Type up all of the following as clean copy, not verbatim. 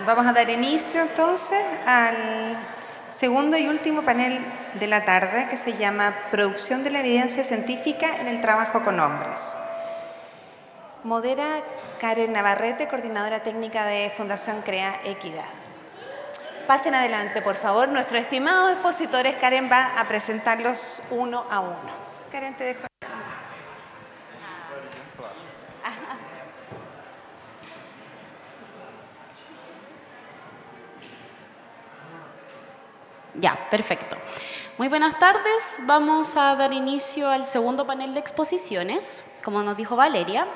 Vamos a dar inicio entonces al segundo y último panel de la tarde, que se llama Producción de la evidencia científica en el trabajo con hombres. Modera Karen Navarrete, coordinadora técnica de Fundación CREA Equidad. Pasen adelante, por favor. Nuestros estimados expositores, Karen va a presentarlos uno a uno. Karen, te dejo. Ya, perfecto. Muy buenas tardes. Vamos a dar inicio al segundo panel de exposiciones, como nos dijo Valeria,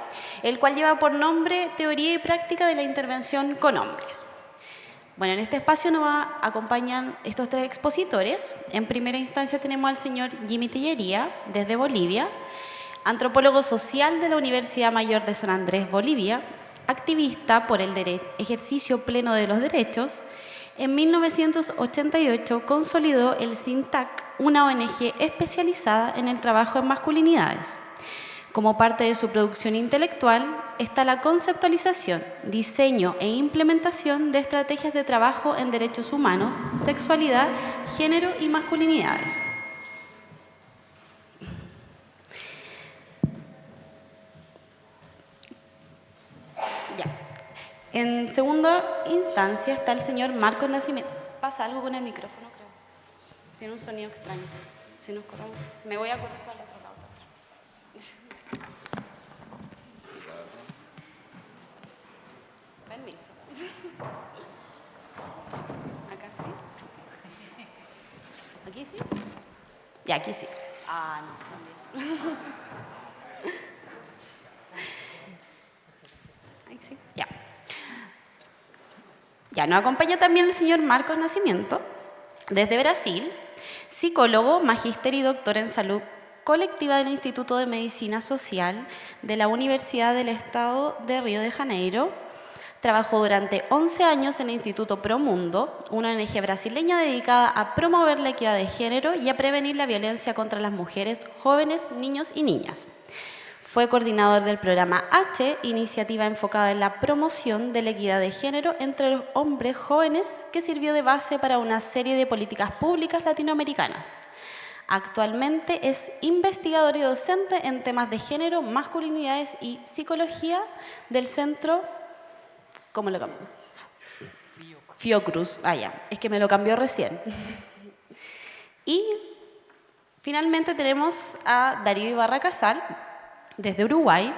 el cual lleva por nombre Teoría y Práctica de la Intervención con Hombres. Bueno, en este espacio nos acompañan estos tres expositores. En primera instancia tenemos al señor Jimmy Tellería, desde Bolivia, antropólogo social de la Universidad Mayor de San Andrés, Bolivia, activista por el ejercicio pleno de los derechos. En 1988 consolidó el SINTAC, una ONG especializada en el trabajo en masculinidades. Como parte de su producción intelectual está la conceptualización, diseño e implementación de estrategias de trabajo en derechos humanos, sexualidad, género y masculinidades. Ya. En segunda instancia está el señor Marcos Nascimento. Pasa algo con el micrófono, creo. Tiene un sonido extraño. Si nos corremos, me voy a correr para el otro lado. Permiso. Acá sí. ¿Aquí sí? Ya, aquí sí. Ah, no. Ahí sí. Ya. Ya, nos acompaña también el señor Marcos Nascimento, desde Brasil, psicólogo, magíster y doctor en salud colectiva del Instituto de Medicina Social de la Universidad del Estado de Río de Janeiro. Trabajó durante 11 años en el Instituto Promundo, una ONG brasileña dedicada a promover la equidad de género y a prevenir la violencia contra las mujeres, jóvenes, niños y niñas. Fue coordinador del programa H, iniciativa enfocada en la promoción de la equidad de género entre los hombres jóvenes, que sirvió de base para una serie de políticas públicas latinoamericanas. Actualmente es investigador y docente en temas de género, masculinidades y psicología del Centro... ¿Cómo lo cambió? Fiocruz. Ah, ya. Es que me lo cambió recién. Y finalmente tenemos a Darío Ibarra Casal, desde Uruguay,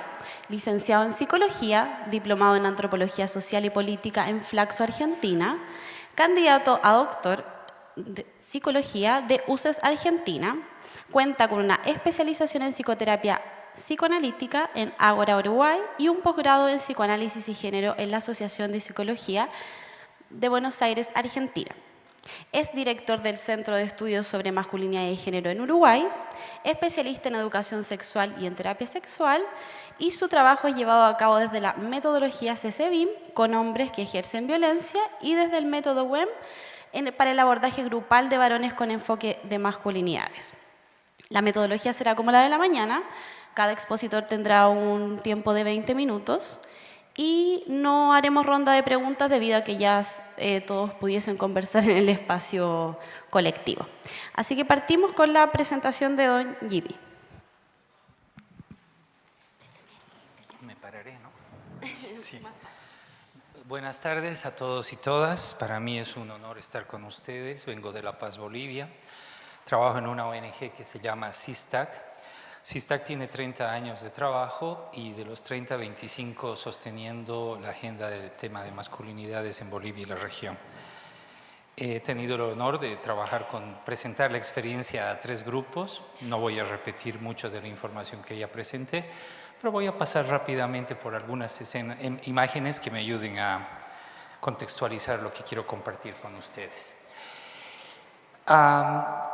licenciado en Psicología, diplomado en Antropología Social y Política en Flaxo, Argentina, candidato a doctor de Psicología de UCES Argentina, cuenta con una especialización en psicoterapia psicoanalítica en Ágora, Uruguay, y un posgrado en Psicoanálisis y Género en la Asociación de Psicología de Buenos Aires, Argentina. Es director del Centro de Estudios sobre Masculinidad y Género en Uruguay, especialista en educación sexual y en terapia sexual, y su trabajo es llevado a cabo desde la metodología CCBIM con hombres que ejercen violencia y desde el método WEM para el abordaje grupal de varones con enfoque de masculinidades. La metodología será como la de la mañana. Cada expositor tendrá un tiempo de 20 minutos y no haremos ronda de preguntas debido a que ya todos pudiesen conversar en el espacio colectivo. Así que partimos con la presentación de don Jimmy. Me pararé, ¿no? Sí. Buenas tardes a todos y todas. Para mí es un honor estar con ustedes. Vengo de La Paz, Bolivia. Trabajo en una ONG que se llama SISTAC. SISTAC tiene 30 años de trabajo y de los 30, 25 sosteniendo la agenda del tema de masculinidades en Bolivia y la región. He tenido el honor de presentar la experiencia a 3 grupos. No voy a repetir mucho de la información que ya presenté, pero voy a pasar rápidamente por algunas imágenes que me ayuden a contextualizar lo que quiero compartir con ustedes.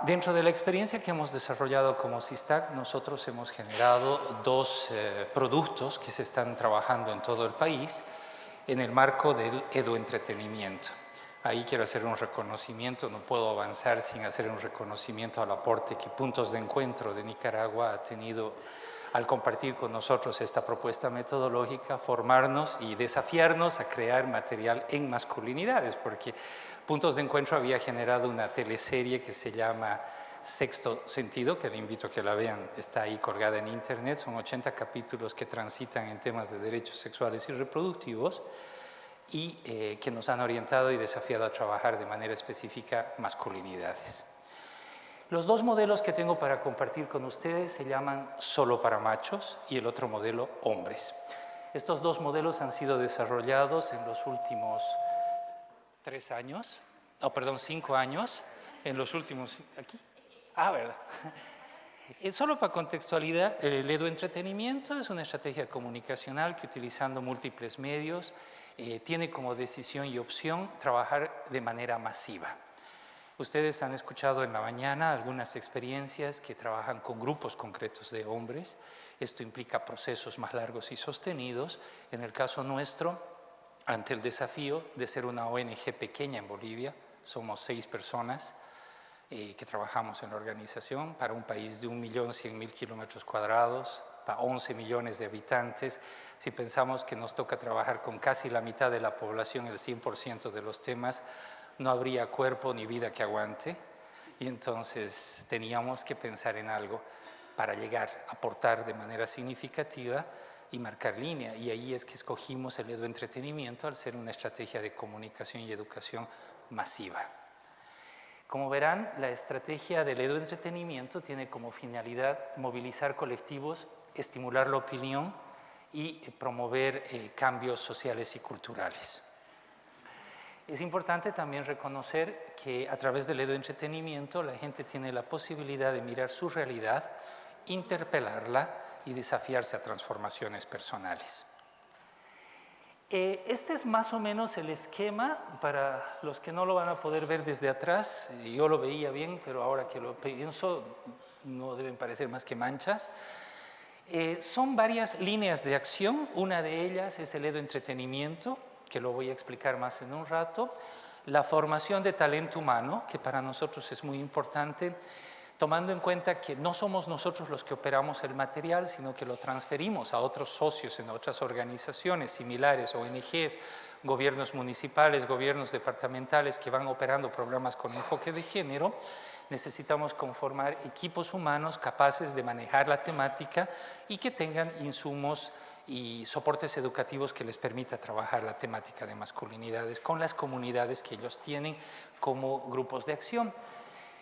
Dentro de la experiencia que hemos desarrollado como SISTAC, nosotros hemos generado 2 productos que se están trabajando en todo el país en el marco del eduentretenimiento. Ahí quiero hacer un reconocimiento, no puedo avanzar sin hacer un reconocimiento al aporte que Puntos de Encuentro de Nicaragua ha tenido al compartir con nosotros esta propuesta metodológica, formarnos y desafiarnos a crear material en masculinidades, porque Puntos de Encuentro había generado una teleserie que se llama Sexto Sentido, que le invito a que la vean, está ahí colgada en internet, son 80 capítulos que transitan en temas de derechos sexuales y reproductivos y que nos han orientado y desafiado a trabajar de manera específica masculinidades. Los dos modelos que tengo para compartir con ustedes se llaman Solo para Machos y el otro modelo Hombres. Estos dos modelos han sido desarrollados en los últimos 5 años, en los últimos... ¿Aquí? Ah, ¿verdad? Solo para contextualidad, el eduentretenimiento es una estrategia comunicacional que utilizando múltiples medios tiene como decisión y opción trabajar de manera masiva. Ustedes han escuchado en la mañana algunas experiencias que trabajan con grupos concretos de hombres. Esto implica procesos más largos y sostenidos. En el caso nuestro, ante el desafío de ser una ONG pequeña en Bolivia, somos 6 personas que trabajamos en la organización para un país de 1.100.000 kilómetros cuadrados, para 11 millones de habitantes. Si pensamos que nos toca trabajar con casi la mitad de la población, el 100% de los temas, no habría cuerpo ni vida que aguante, y entonces teníamos que pensar en algo para llegar, aportar de manera significativa y marcar línea, y ahí es que escogimos el eduentretenimiento al ser una estrategia de comunicación y educación masiva. Como verán, la estrategia del eduentretenimiento tiene como finalidad movilizar colectivos, estimular la opinión y promover cambios sociales y culturales. Es importante también reconocer que a través del eduentretenimiento la gente tiene la posibilidad de mirar su realidad, interpelarla y desafiarse a transformaciones personales. Este es más o menos el esquema para los que no lo van a poder ver desde atrás. Yo lo veía bien, pero ahora que lo pienso no deben parecer más que manchas. Son varias líneas de acción. Una de ellas es el eduentretenimiento, que lo voy a explicar más en un rato. La formación de talento humano, que para nosotros es muy importante, tomando en cuenta que no somos nosotros los que operamos el material, sino que lo transferimos a otros socios en otras organizaciones similares, ONGs, gobiernos municipales, gobiernos departamentales que van operando programas con enfoque de género. Necesitamos conformar equipos humanos capaces de manejar la temática y que tengan insumos y soportes educativos que les permita trabajar la temática de masculinidades con las comunidades que ellos tienen como grupos de acción.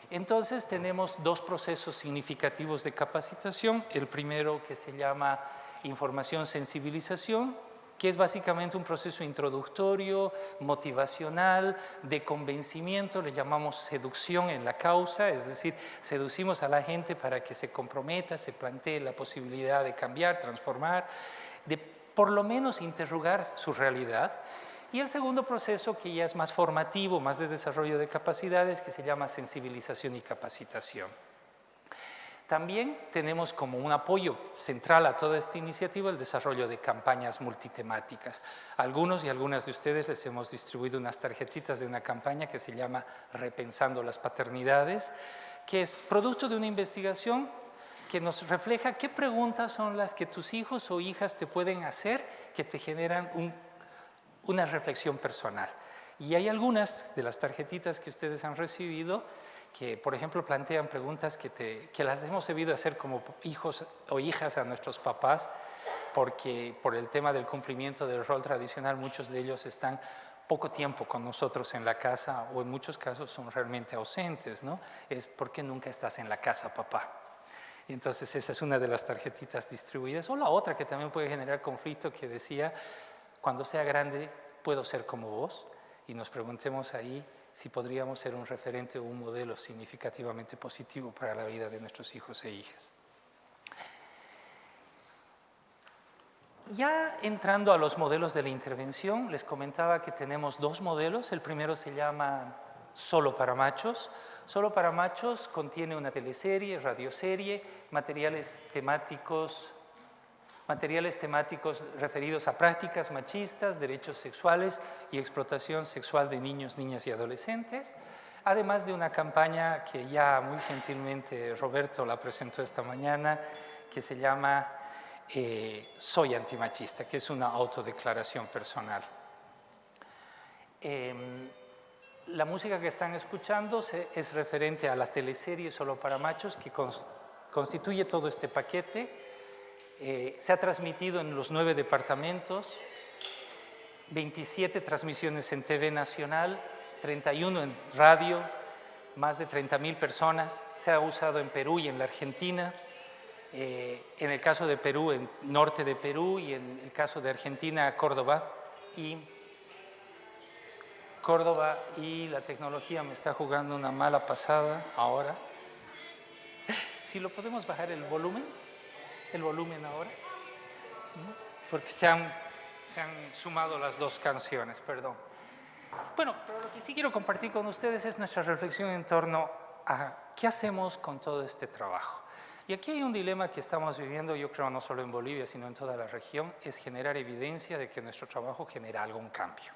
Entonces tenemos 2 procesos significativos de capacitación. El primero, que se llama información-sensibilización, que es básicamente un proceso introductorio, motivacional, de convencimiento, le llamamos seducción en la causa, es decir, seducimos a la gente para que se comprometa, se plantee la posibilidad de cambiar, transformar, de por lo menos interrogar su realidad. Y el segundo proceso, que ya es más formativo, más de desarrollo de capacidades, que se llama sensibilización y capacitación. También tenemos como un apoyo central a toda esta iniciativa el desarrollo de campañas multitemáticas. Algunos y algunas de ustedes les hemos distribuido unas tarjetitas de una campaña que se llama Repensando las Paternidades, que es producto de una investigación que nos refleja qué preguntas son las que tus hijos o hijas te pueden hacer que te generan una reflexión personal. Y hay algunas de las tarjetitas que ustedes han recibido que, por ejemplo, plantean preguntas que las hemos debido hacer como hijos o hijas a nuestros papás, porque por el tema del cumplimiento del rol tradicional, muchos de ellos están poco tiempo con nosotros en la casa o en muchos casos son realmente ausentes, ¿no? Es ¿por qué nunca estás en la casa, papá? Y entonces esa es una de las tarjetitas distribuidas. O la otra que también puede generar conflicto, que decía: cuando sea grande, ¿puedo ser como vos? Y nos preguntemos ahí si podríamos ser un referente o un modelo significativamente positivo para la vida de nuestros hijos e hijas. Ya entrando a los modelos de la intervención, les comentaba que tenemos 2 modelos. El primero se llama Solo para Machos. Solo para Machos contiene una teleserie, radioserie, materiales temáticos referidos a prácticas machistas, derechos sexuales y explotación sexual de niños, niñas y adolescentes, además de una campaña que ya muy gentilmente Roberto la presentó esta mañana, que se llama soy antimachista, que es una autodeclaración personal. La música que están escuchando es referente a la teleserie Solo para Machos, que constituye todo este paquete. Se ha transmitido en los 9 departamentos, 27 transmisiones en TV nacional, 31 en radio, más de 30.000 personas. Se ha usado en Perú y en la Argentina. En el caso de Perú, en norte de Perú, y en el caso de Argentina, Córdoba. Y la tecnología me está jugando una mala pasada ahora. Si lo podemos bajar el volumen ahora, porque se han sumado las 2 canciones, perdón. Bueno, pero lo que sí quiero compartir con ustedes es nuestra reflexión en torno a qué hacemos con todo este trabajo. Y aquí hay un dilema que estamos viviendo, yo creo, no solo en Bolivia, sino en toda la región, es generar evidencia de que nuestro trabajo genera algún cambio.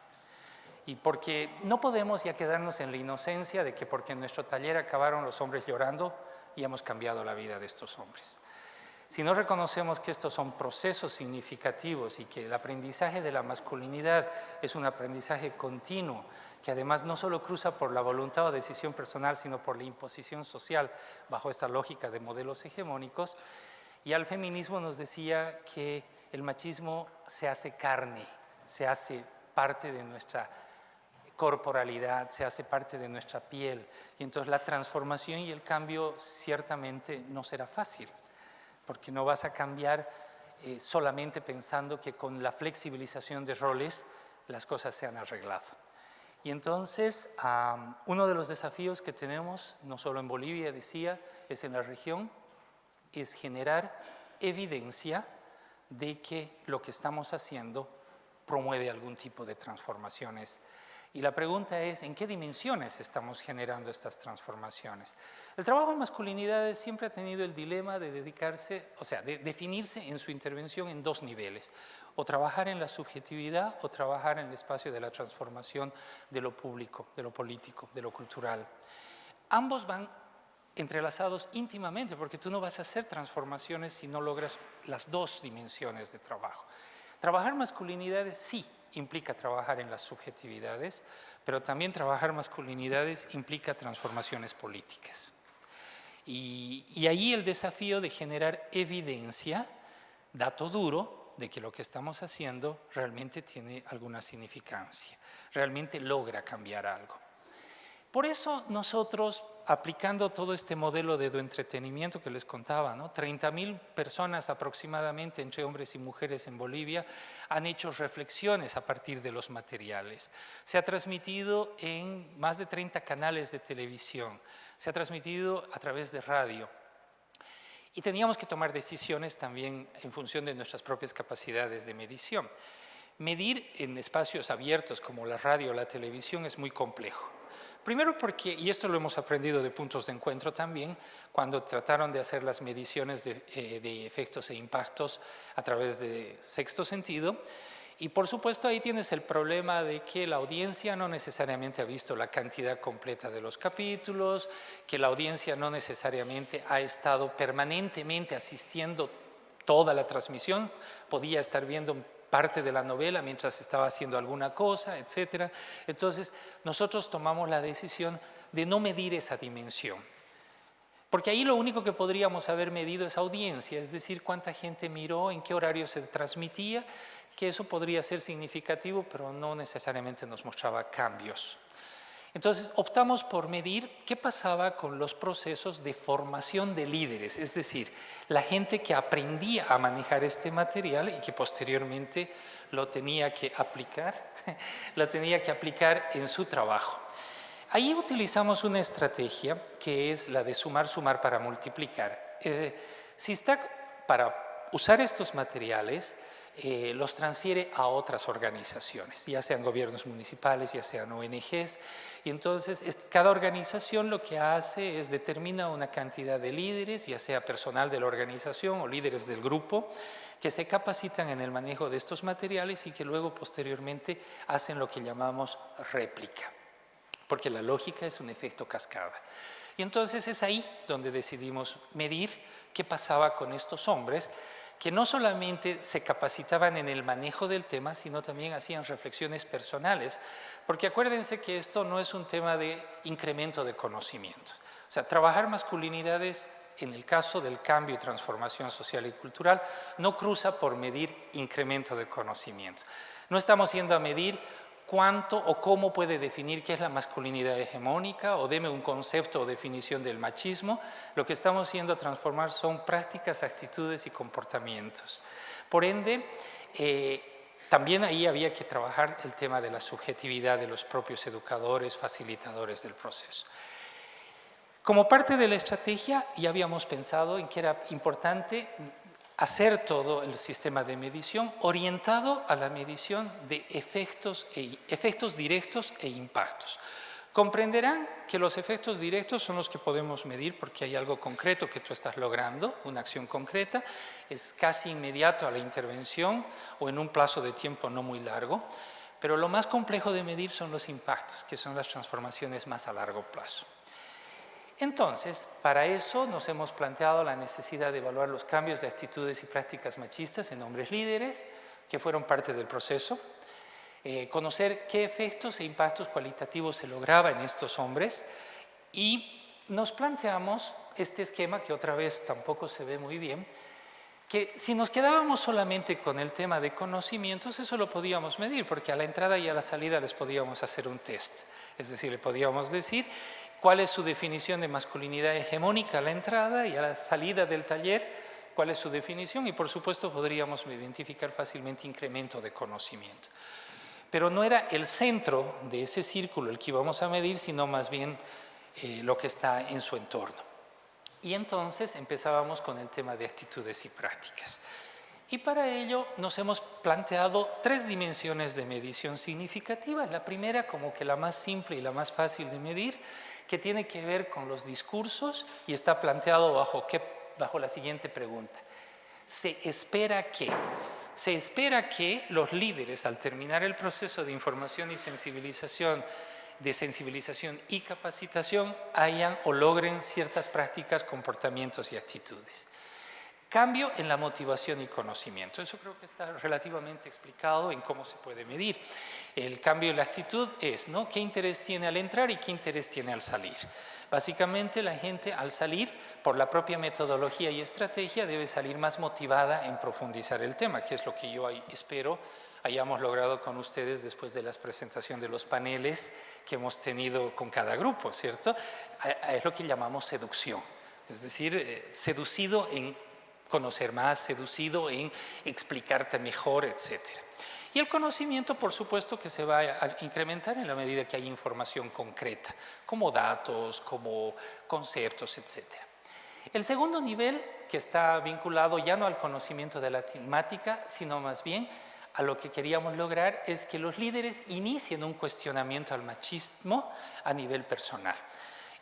Y porque no podemos ya quedarnos en la inocencia de que porque en nuestro taller acabaron los hombres llorando y hemos cambiado la vida de estos hombres. Si no reconocemos que estos son procesos significativos y que el aprendizaje de la masculinidad es un aprendizaje continuo, que además no solo cruza por la voluntad o decisión personal, sino por la imposición social bajo esta lógica de modelos hegemónicos, y al feminismo nos decía que el machismo se hace carne, se hace parte de nuestra corporalidad, se hace parte de nuestra piel, y entonces la transformación y el cambio ciertamente no será fácil, porque no vas a cambiar solamente pensando que con la flexibilización de roles las cosas se han arreglado. Y entonces, uno de los desafíos que tenemos, no solo en Bolivia, decía, es en la región, es generar evidencia de que lo que estamos haciendo promueve algún tipo de transformaciones. Y la pregunta es, ¿en qué dimensiones estamos generando estas transformaciones? El trabajo en masculinidades siempre ha tenido el dilema de dedicarse, o sea, de definirse en su intervención en 2 niveles, o trabajar en la subjetividad o trabajar en el espacio de la transformación de lo público, de lo político, de lo cultural. Ambos van entrelazados íntimamente, porque tú no vas a hacer transformaciones si no logras las 2 dimensiones de trabajo. Trabajar masculinidades sí implica trabajar en las subjetividades, pero también trabajar masculinidades implica transformaciones políticas. Y ahí el desafío de generar evidencia, dato duro, de que lo que estamos haciendo realmente tiene alguna significancia, realmente logra cambiar algo. Por eso nosotros, aplicando todo este modelo de entretenimiento que les contaba, ¿no? 30.000 personas aproximadamente, entre hombres y mujeres en Bolivia, han hecho reflexiones a partir de los materiales. Se ha transmitido en más de 30 canales de televisión, se ha transmitido a través de radio. Y teníamos que tomar decisiones también en función de nuestras propias capacidades de medición. Medir en espacios abiertos como la radio o la televisión es muy complejo. Primero porque, y esto lo hemos aprendido de puntos de encuentro también, cuando trataron de hacer las mediciones de efectos e impactos a través de sexto sentido, y por supuesto ahí tienes el problema de que la audiencia no necesariamente ha visto la cantidad completa de los capítulos, que la audiencia no necesariamente ha estado permanentemente asistiendo toda la transmisión, podía estar viendo parte de la novela mientras estaba haciendo alguna cosa, etc. Entonces, nosotros tomamos la decisión de no medir esa dimensión. Porque ahí lo único que podríamos haber medido es audiencia, es decir, cuánta gente miró, en qué horario se transmitía, que eso podría ser significativo, pero no necesariamente nos mostraba cambios. Entonces, optamos por medir qué pasaba con los procesos de formación de líderes, es decir, la gente que aprendía a manejar este material y que posteriormente lo tenía que aplicar en su trabajo. Ahí utilizamos una estrategia que es la de sumar para multiplicar. Si está para usar estos materiales, los transfiere a otras organizaciones, ya sean gobiernos municipales, ya sean ONGs, y entonces cada organización lo que hace es determina una cantidad de líderes, ya sea personal de la organización o líderes del grupo, que se capacitan en el manejo de estos materiales y que luego posteriormente hacen lo que llamamos réplica, porque la lógica es un efecto cascada. Y entonces es ahí donde decidimos medir qué pasaba con estos hombres que no solamente se capacitaban en el manejo del tema, sino también hacían reflexiones personales, porque acuérdense que esto no es un tema de incremento de conocimiento. O sea, trabajar masculinidades en el caso del cambio y transformación social y cultural no cruza por medir incremento de conocimiento. No estamos yendo a medir cuánto o cómo puede definir qué es la masculinidad hegemónica o deme un concepto o definición del machismo. Lo que estamos yendo a transformar son prácticas, actitudes y comportamientos. Por ende, también ahí había que trabajar el tema de la subjetividad de los propios educadores, facilitadores del proceso. Como parte de la estrategia ya habíamos pensado en que era importante hacer todo el sistema de medición orientado a la medición de efectos directos e impactos. Comprenderán que los efectos directos son los que podemos medir porque hay algo concreto que tú estás logrando, una acción concreta, es casi inmediato a la intervención o en un plazo de tiempo no muy largo, pero lo más complejo de medir son los impactos, que son las transformaciones más a largo plazo. Entonces, para eso nos hemos planteado la necesidad de evaluar los cambios de actitudes y prácticas machistas en hombres líderes que fueron parte del proceso, conocer qué efectos e impactos cualitativos se lograba en estos hombres y nos planteamos este esquema que otra vez tampoco se ve muy bien, que si nos quedábamos solamente con el tema de conocimientos, eso lo podíamos medir, porque a la entrada y a la salida les podíamos hacer un test. Es decir, le podíamos decir cuál es su definición de masculinidad hegemónica a la entrada y a la salida del taller, cuál es su definición y por supuesto podríamos identificar fácilmente incremento de conocimiento. Pero no era el centro de ese círculo el que íbamos a medir, sino más bien lo que está en su entorno. Y entonces empezábamos con el tema de actitudes y prácticas. Y para ello nos hemos planteado 3 dimensiones de medición significativas. La primera, como que la más simple y la más fácil de medir, que tiene que ver con los discursos y está planteado bajo la siguiente pregunta. ¿Se espera que? Se espera que los líderes, al terminar el proceso de información y sensibilización, y capacitación, hayan o logren ciertas prácticas, comportamientos y actitudes. Cambio en la motivación y conocimiento. Eso creo que está relativamente explicado en cómo se puede medir. El cambio en la actitud es, ¿no?, qué interés tiene al entrar y qué interés tiene al salir. Básicamente la gente al salir, por la propia metodología y estrategia, debe salir más motivada en profundizar el tema, que es lo que yo espero hayamos logrado con ustedes después de la presentación de los paneles que hemos tenido con cada grupo, ¿cierto? Es lo que llamamos seducción, es decir, seducido en conocer más, seducido en explicarte mejor, etc. Y el conocimiento, por supuesto, que se va a incrementar en la medida que hay información concreta, como datos, como conceptos, etc. El segundo nivel, que está vinculado ya no al conocimiento de la temática, sino más bien a lo que queríamos lograr, es que los líderes inicien un cuestionamiento al machismo a nivel personal.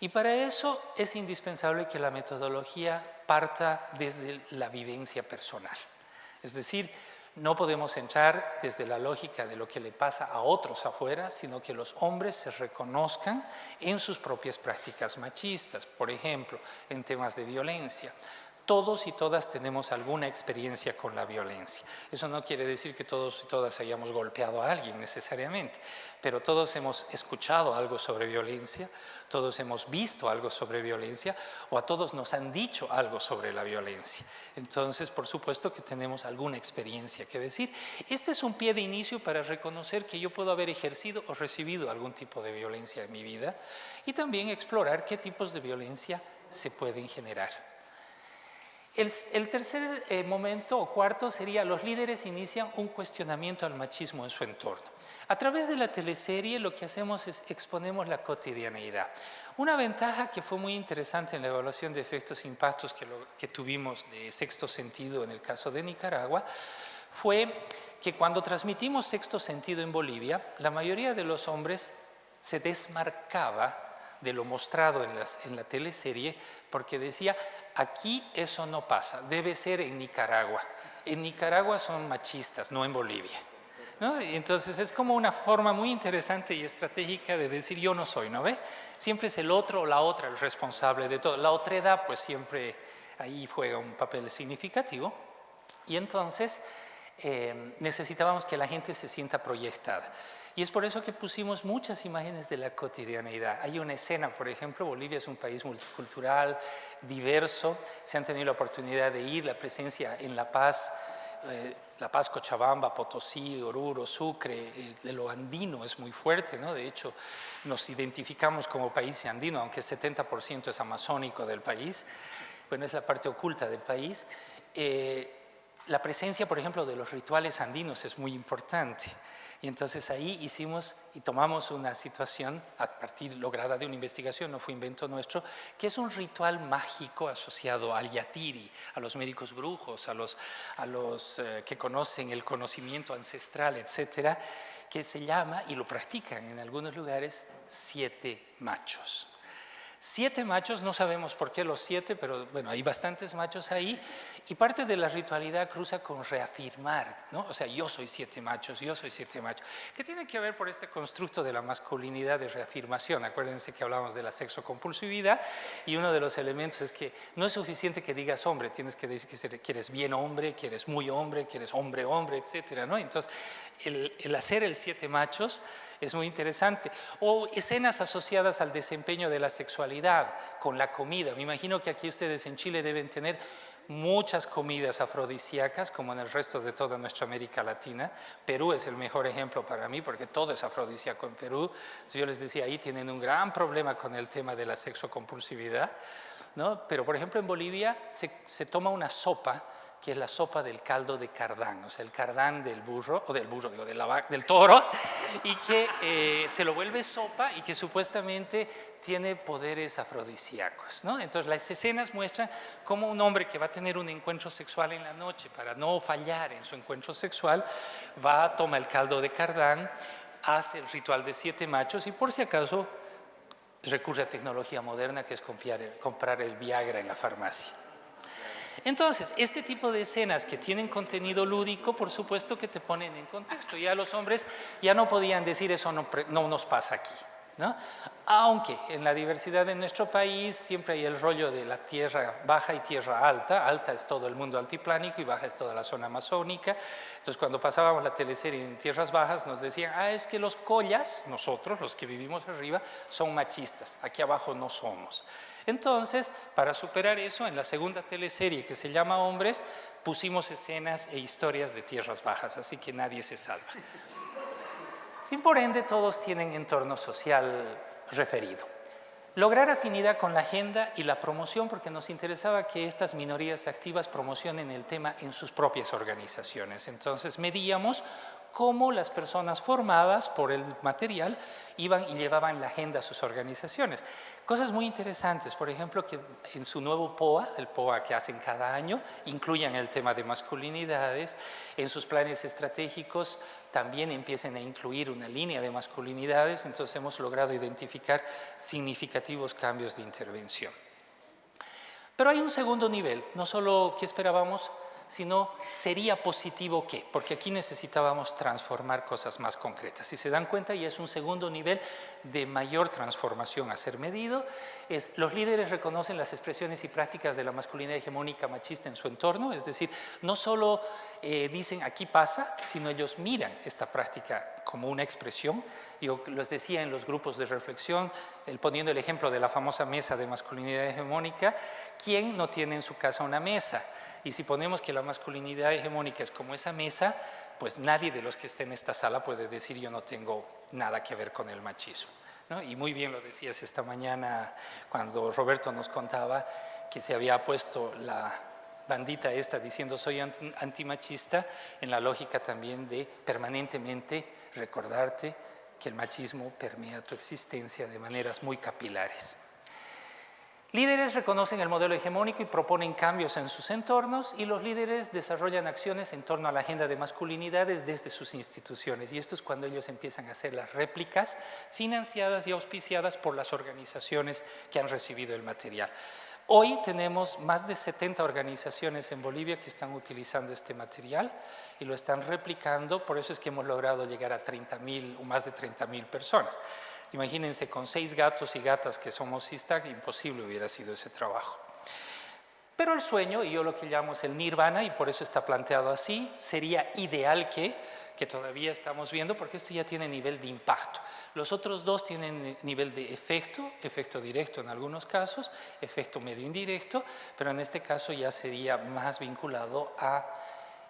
Y para eso es indispensable que la metodología parta desde la vivencia personal. Es decir, no podemos entrar desde la lógica de lo que le pasa a otros afuera, sino que los hombres se reconozcan en sus propias prácticas machistas, por ejemplo, en temas de violencia. Todos y todas tenemos alguna experiencia con la violencia. Eso no quiere decir que todos y todas hayamos golpeado a alguien necesariamente, pero todos hemos escuchado algo sobre violencia, todos hemos visto algo sobre violencia o a todos nos han dicho algo sobre la violencia. Entonces, por supuesto que tenemos alguna experiencia que decir. Este es un pie de inicio para reconocer que yo puedo haber ejercido o recibido algún tipo de violencia en mi vida y también explorar qué tipos de violencia se pueden generar. El tercer momento o cuarto sería los líderes inician un cuestionamiento al machismo en su entorno. A través de la teleserie lo que hacemos es exponemos la cotidianeidad. Una ventaja que fue muy interesante en la evaluación de efectos e impactos que tuvimos de Sexto Sentido en el caso de Nicaragua fue que cuando transmitimos Sexto Sentido en Bolivia, la mayoría de los hombres se desmarcaba de lo mostrado en la teleserie, porque decía, aquí eso no pasa, debe ser en Nicaragua. En Nicaragua son machistas, no en Bolivia, ¿no? Entonces es como una forma muy interesante y estratégica de decir, yo no soy, ¿no ve? Siempre es el otro o la otra el responsable de todo. La otredad, pues siempre ahí juega un papel significativo. Y entonces necesitábamos que la gente se sienta proyectada. Y es por eso que pusimos muchas imágenes de la cotidianeidad. Hay una escena, por ejemplo, Bolivia es un país multicultural, diverso, se han tenido la oportunidad de ir, la presencia en La Paz, Cochabamba, Potosí, Oruro, Sucre, de lo andino es muy fuerte, ¿no? De hecho, nos identificamos como país andino, aunque el 70% es amazónico del país, bueno, es la parte oculta del país. La presencia, por ejemplo, de los rituales andinos es muy importante. Y entonces ahí hicimos y tomamos una situación a partir lograda de una investigación, no fue invento nuestro, que es un ritual mágico asociado al yatiri, a los médicos brujos, a los que conocen el conocimiento ancestral, etcétera, que se llama, y lo practican en algunos lugares, 7 machos. 7 machos, no sabemos por qué los 7, pero bueno, hay bastantes machos ahí, y parte de la ritualidad cruza con reafirmar, ¿no? O sea, yo soy 7 machos, yo soy 7 machos, que tiene que ver por este constructo de la masculinidad de reafirmación. Acuérdense que hablamos de la sexocompulsividad, y uno de los elementos es que no es suficiente que digas hombre, tienes que decir que eres bien hombre, que eres muy hombre, que eres hombre, etcétera, ¿no? Entonces, el hacer el 7 machos es muy interesante. O escenas asociadas al desempeño de la sexualidad, con la comida. Me imagino que aquí ustedes en Chile deben tener muchas comidas afrodisíacas, como en el resto de toda nuestra América Latina. Perú es el mejor ejemplo para mí, porque todo es afrodisíaco en Perú. Entonces yo les decía, ahí tienen un gran problema con el tema de la sexocompulsividad, ¿no? Pero, por ejemplo, en Bolivia se toma una sopa, que es la sopa del caldo de cardán, o sea, el cardán del burro, o del burro, digo, del toro, y que se lo vuelve sopa y que supuestamente tiene poderes afrodisíacos, ¿no? Entonces, las escenas muestran cómo un hombre que va a tener un encuentro sexual en la noche, para no fallar en su encuentro sexual, toma el caldo de cardán, hace el ritual de 7 machos y, por si acaso, recurre a tecnología moderna, que es comprar el Viagra en la farmacia. Entonces, este tipo de escenas que tienen contenido lúdico, por supuesto que te ponen en contexto. Ya los hombres ya no podían decir eso no nos pasa aquí, ¿no? Aunque en la diversidad de nuestro país siempre hay el rollo de la tierra baja y tierra alta. Alta es todo el mundo altiplánico y baja es toda la zona amazónica. Entonces, cuando pasábamos la teleserie en tierras bajas nos decían, es que los collas, nosotros, los que vivimos arriba, son machistas, aquí abajo no somos. Entonces, para superar eso, en la segunda teleserie que se llama Hombres, pusimos escenas e historias de tierras bajas, así que nadie se salva. Y por ende, todos tienen entorno social referido. Lograr afinidad con la agenda y la promoción, porque nos interesaba que estas minorías activas promocionen el tema en sus propias organizaciones. Entonces, medíamos cómo las personas formadas por el material iban y llevaban la agenda a sus organizaciones. Cosas muy interesantes, por ejemplo, que en su nuevo POA, el POA que hacen cada año, incluyan el tema de masculinidades, en sus planes estratégicos también empiecen a incluir una línea de masculinidades, entonces hemos logrado identificar significativos cambios de intervención. Pero hay un segundo nivel, no solo qué esperábamos, sino sería positivo qué, porque aquí necesitábamos transformar cosas más concretas. Si se dan cuenta, ya es un segundo nivel de mayor transformación a ser medido. Los líderes reconocen las expresiones y prácticas de la masculinidad hegemónica machista en su entorno, es decir, no solo dicen aquí pasa, sino ellos miran esta práctica como una expresión. Yo les decía en los grupos de reflexión, poniendo el ejemplo de la famosa mesa de masculinidad hegemónica, ¿quién no tiene en su casa una mesa? Y si ponemos que la masculinidad hegemónica es como esa mesa, pues nadie de los que estén en esta sala puede decir yo no tengo nada que ver con el machismo, ¿no? Y muy bien lo decías esta mañana cuando Roberto nos contaba que se había puesto la bandita esta diciendo soy antimachista, en la lógica también de permanentemente recordarte que el machismo permea tu existencia de maneras muy capilares. Líderes reconocen el modelo hegemónico y proponen cambios en sus entornos, y los líderes desarrollan acciones en torno a la agenda de masculinidades desde sus instituciones, y esto es cuando ellos empiezan a hacer las réplicas financiadas y auspiciadas por las organizaciones que han recibido el material. Hoy tenemos más de 70 organizaciones en Bolivia que están utilizando este material y lo están replicando, por eso es que hemos logrado llegar a 30.000 o más de 30.000 personas. Imagínense, con 6 gatos y gatas que somos ISTAC, imposible hubiera sido ese trabajo. Pero el sueño, y yo lo que llamo es el nirvana, y por eso está planteado así, sería ideal que todavía estamos viendo, porque esto ya tiene nivel de impacto. Los otros dos tienen nivel de efecto, efecto directo en algunos casos, efecto medio indirecto, pero en este caso ya sería más vinculado a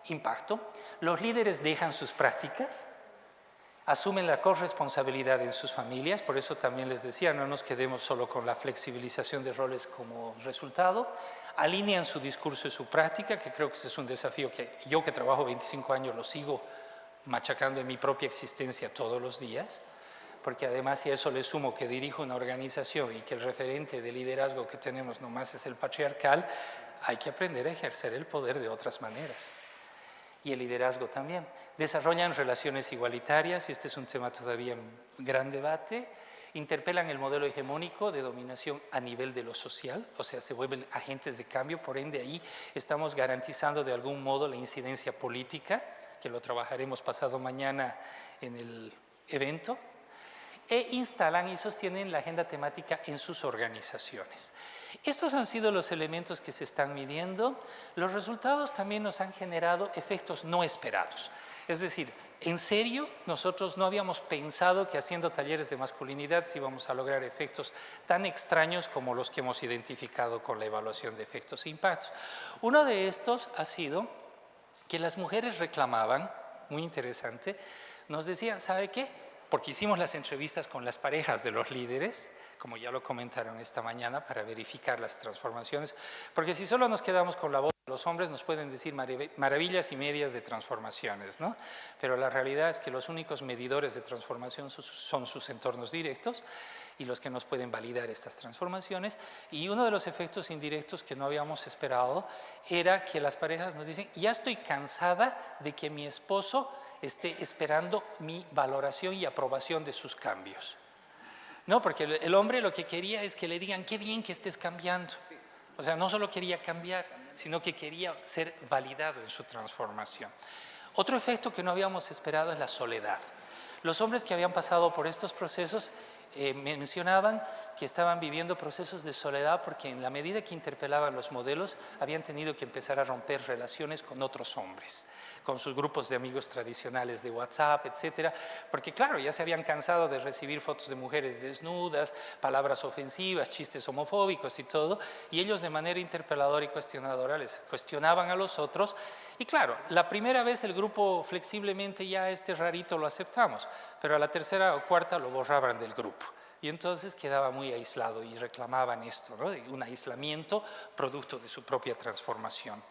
impacto. Los líderes dejan sus prácticas, asumen la corresponsabilidad en sus familias, por eso también les decía, no nos quedemos solo con la flexibilización de roles como resultado, alinean su discurso y su práctica, que creo que ese es un desafío que yo, que trabajo 25 años, lo sigo machacando en mi propia existencia todos los días, porque además si a eso le sumo que dirijo una organización y que el referente de liderazgo que tenemos nomás es el patriarcal, hay que aprender a ejercer el poder de otras maneras. Y el liderazgo también. Desarrollan relaciones igualitarias, y este es un tema todavía en gran debate, interpelan el modelo hegemónico de dominación a nivel de lo social, o sea, se vuelven agentes de cambio, por ende ahí estamos garantizando de algún modo la incidencia política, que lo trabajaremos pasado mañana en el evento, e instalan y sostienen la agenda temática en sus organizaciones. Estos han sido los elementos que se están midiendo. Los resultados también nos han generado efectos no esperados. Es decir, en serio, nosotros no habíamos pensado que haciendo talleres de masculinidad sí íbamos a lograr efectos tan extraños como los que hemos identificado con la evaluación de efectos e impactos. Uno de estos ha sido que las mujeres reclamaban, muy interesante, nos decían, ¿sabe qué? Porque hicimos las entrevistas con las parejas de los líderes, como ya lo comentaron esta mañana, para verificar las transformaciones, porque si solo nos quedamos con la voz de los hombres nos pueden decir maravillas y medias de transformaciones, ¿no? Pero la realidad es que los únicos medidores de transformación son sus entornos directos y los que nos pueden validar estas transformaciones. Y uno de los efectos indirectos que no habíamos esperado era que las parejas nos dicen, ya estoy cansada de que mi esposo esté esperando mi valoración y aprobación de sus cambios. No, porque el hombre lo que quería es que le digan, qué bien que estés cambiando. O sea, no solo quería cambiar, sino que quería ser validado en su transformación. Otro efecto que no habíamos esperado es la soledad. Los hombres que habían pasado por estos procesos mencionaban que estaban viviendo procesos de soledad porque en la medida que interpelaban los modelos habían tenido que empezar a romper relaciones con otros hombres, con sus grupos de amigos tradicionales de WhatsApp, etcétera, porque claro, ya se habían cansado de recibir fotos de mujeres desnudas, palabras ofensivas, chistes homofóbicos y todo, y ellos de manera interpeladora y cuestionadora les cuestionaban a los otros, y claro, la primera vez el grupo flexiblemente ya este rarito lo aceptamos, pero a la tercera o cuarta lo borraban del grupo. Y entonces quedaba muy aislado y reclamaban esto, ¿no? Un aislamiento producto de su propia transformación.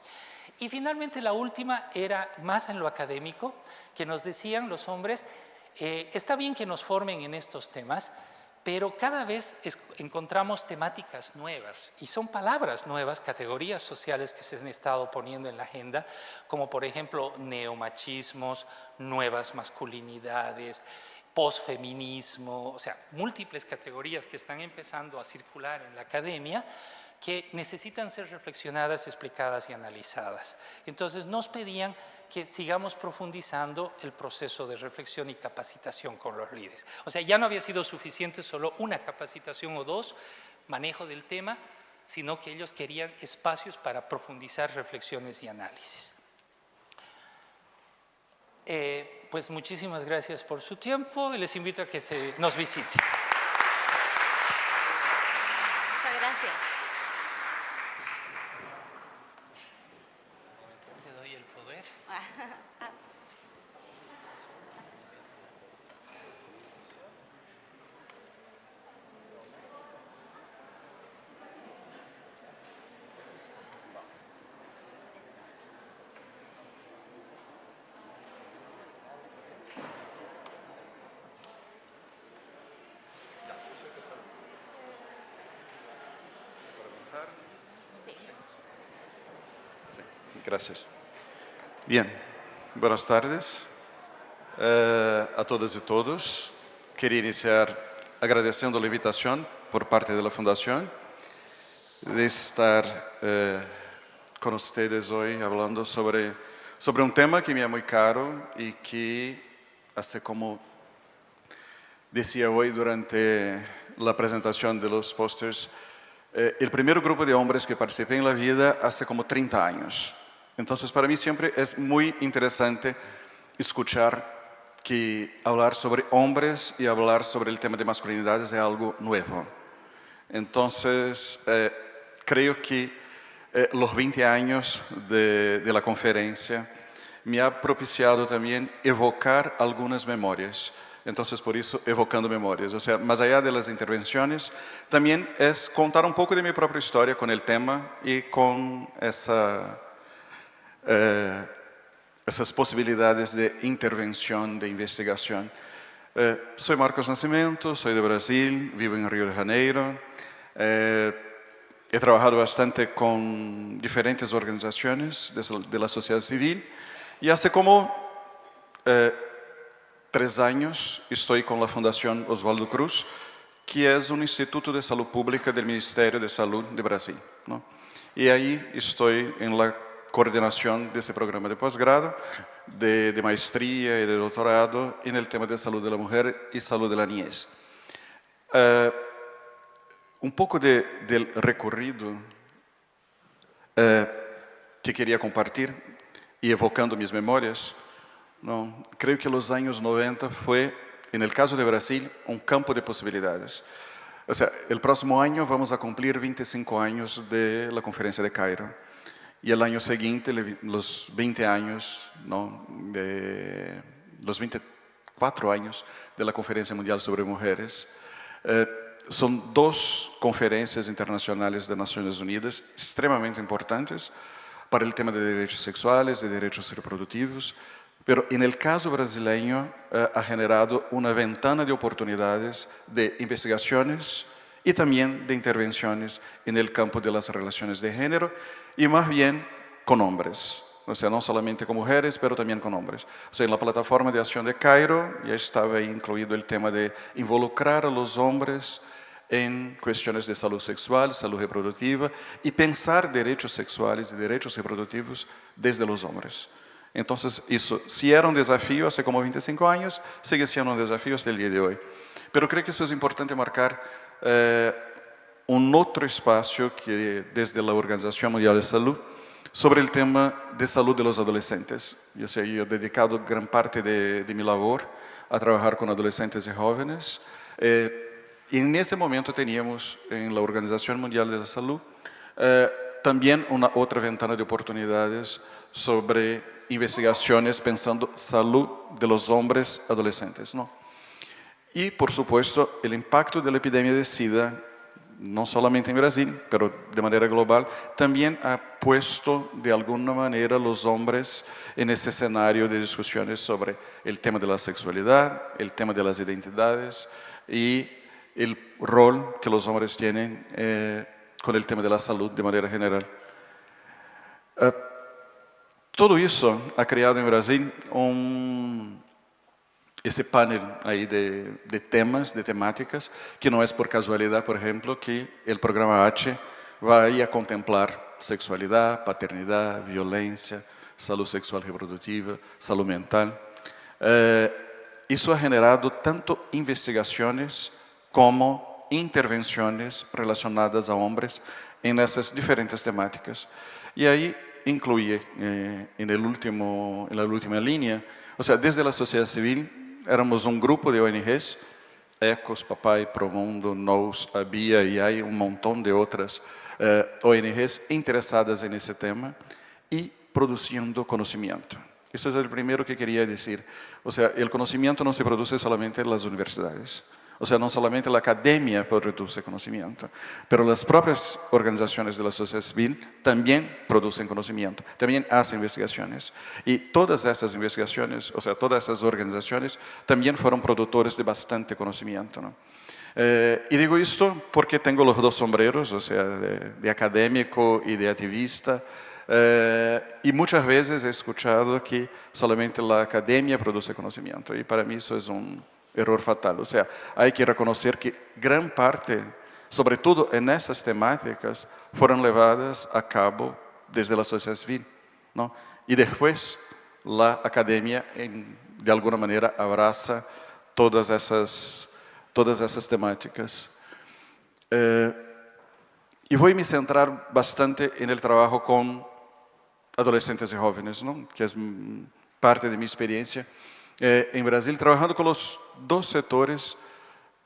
Y finalmente la última era más en lo académico, que nos decían los hombres, está bien que nos formen en estos temas, pero cada vez encontramos temáticas nuevas y son palabras nuevas, categorías sociales que se han estado poniendo en la agenda, como por ejemplo neomachismos, nuevas masculinidades, posfeminismo, o sea, múltiples categorías que están empezando a circular en la academia que necesitan ser reflexionadas, explicadas y analizadas. Entonces nos pedían que sigamos profundizando el proceso de reflexión y capacitación con los líderes. O sea, ya no había sido suficiente solo una capacitación o dos, manejo del tema, sino que ellos querían espacios para profundizar reflexiones y análisis. Pues muchísimas gracias por su tiempo y les invito a que nos visite. Muchas gracias. Te doy el poder. Sí. Sí, gracias. Bien, buenas tardes a todas y todos. Quería iniciar agradeciendo la invitación por parte de la Fundación de estar con ustedes hoy hablando sobre un tema que me es muy caro y que, así como decía hoy durante la presentación de los pósters, el primer grupo de hombres que participé en la vida hace como 30 años. Entonces, para mí siempre es muy interesante escuchar que hablar sobre hombres y hablar sobre el tema de masculinidades es algo nuevo. Entonces, creo que los 20 años de la conferencia me ha propiciado también evocar algunas memorias. Entonces, por eso, evocando memorias. O sea, más allá de las intervenciones, también es contar un poco de mi propia historia con el tema y con esas posibilidades de intervención, de investigación. Soy Marcos Nascimento, soy de Brasil, vivo en Río de Janeiro. He trabajado bastante con diferentes organizaciones de la sociedad civil y hace como 3 años estoy con la Fundación Oswaldo Cruz, que es un instituto de salud pública del Ministerio de Salud de Brasil, ¿no? Y ahí estoy en la coordinación de ese programa de posgrado, de maestría y de doctorado en el tema de salud de la mujer y salud de la niñez. Un poco del recorrido que quería compartir y evocando mis memorias, ¿no? Creo que los años 90 fue, en el caso de Brasil, un campo de posibilidades. O sea, el próximo año vamos a cumplir 25 años de la Conferencia de Cairo. Y el año siguiente, los 20 años, ¿no? Los 24 años de la Conferencia Mundial sobre Mujeres. Son 2 conferencias internacionales de Naciones Unidas extremadamente importantes para el tema de derechos sexuales, de derechos reproductivos, pero en el caso brasileño ha generado una ventana de oportunidades de investigaciones y también de intervenciones en el campo de las relaciones de género y más bien con hombres. O sea, no solamente con mujeres, pero también con hombres. O sea, en la plataforma de acción de Cairo ya estaba incluido el tema de involucrar a los hombres en cuestiones de salud sexual, salud reproductiva y pensar derechos sexuales y derechos reproductivos desde los hombres. Entonces, eso, si era un desafío hace como 25 años, sigue siendo un desafío hasta el día de hoy. Pero creo que eso es importante marcar un otro espacio que desde la Organización Mundial de Salud sobre el tema de salud de los adolescentes. Yo he dedicado gran parte de mi labor a trabajar con adolescentes y jóvenes. Y en ese momento teníamos en la Organización Mundial de la Salud también una otra ventana de oportunidades sobre investigaciones pensando salud de los hombres adolescentes, ¿no? Y, por supuesto, el impacto de la epidemia de SIDA, no solamente en Brasil, pero de manera global, también ha puesto de alguna manera a los hombres en ese escenario de discusiones sobre el tema de la sexualidad, el tema de las identidades y el rol que los hombres tienen con el tema de la salud de manera general. Todo eso ha creado en Brasil ese panel ahí de temas, de temáticas, que no es por casualidad, por ejemplo, que el programa H va a ir a contemplar sexualidad, paternidad, violencia, salud sexual reproductiva, salud mental. Eso ha generado tanto investigaciones como intervenciones relacionadas a hombres en esas diferentes temáticas. Y ahí incluye en la última línea, o sea, desde la sociedad civil, éramos un grupo de ONGs, ECOS, PAPAI, Promundo, NOS, ABIA y hay un montón de otras ONGs interesadas en ese tema y produciendo conocimiento. Eso es el primero que quería decir. O sea, el conocimiento no se produce solamente en las universidades. O sea, no solamente la academia produce conocimiento, pero las propias organizaciones de la sociedad civil también producen conocimiento, también hacen investigaciones. Y todas estas investigaciones, o sea, todas esas organizaciones también fueron productores de bastante conocimiento, ¿no? Y digo esto porque tengo los 2 sombreros, o sea, de académico y de activista. Y muchas veces he escuchado que solamente la academia produce conocimiento, y para mí eso es un error fatal. O sea, hay que reconocer que gran parte, sobre todo en esas temáticas, fueron llevadas a cabo desde la sociedad civil, ¿no? Y después la academia, de alguna manera, abraza todas esas temáticas. Y voy a me centrar bastante en el trabajo con adolescentes y jóvenes, ¿no? Que es parte de mi experiencia en Brasil, trabajando con los dos sectores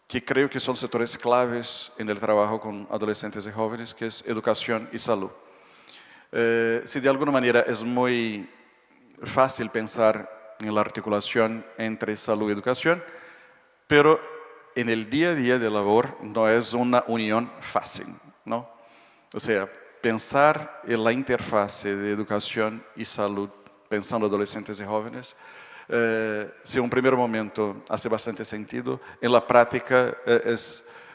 que creo que son sectores claves en el trabajo con adolescentes y jóvenes, que es educación y salud. Si de alguna manera es muy fácil pensar en la articulación entre salud y educación, pero en el día a día de labor no es una unión fácil, ¿no? O sea, pensar en la interfase de educación y salud, pensando adolescentes y jóvenes, si en un primer momento hace bastante sentido, en la práctica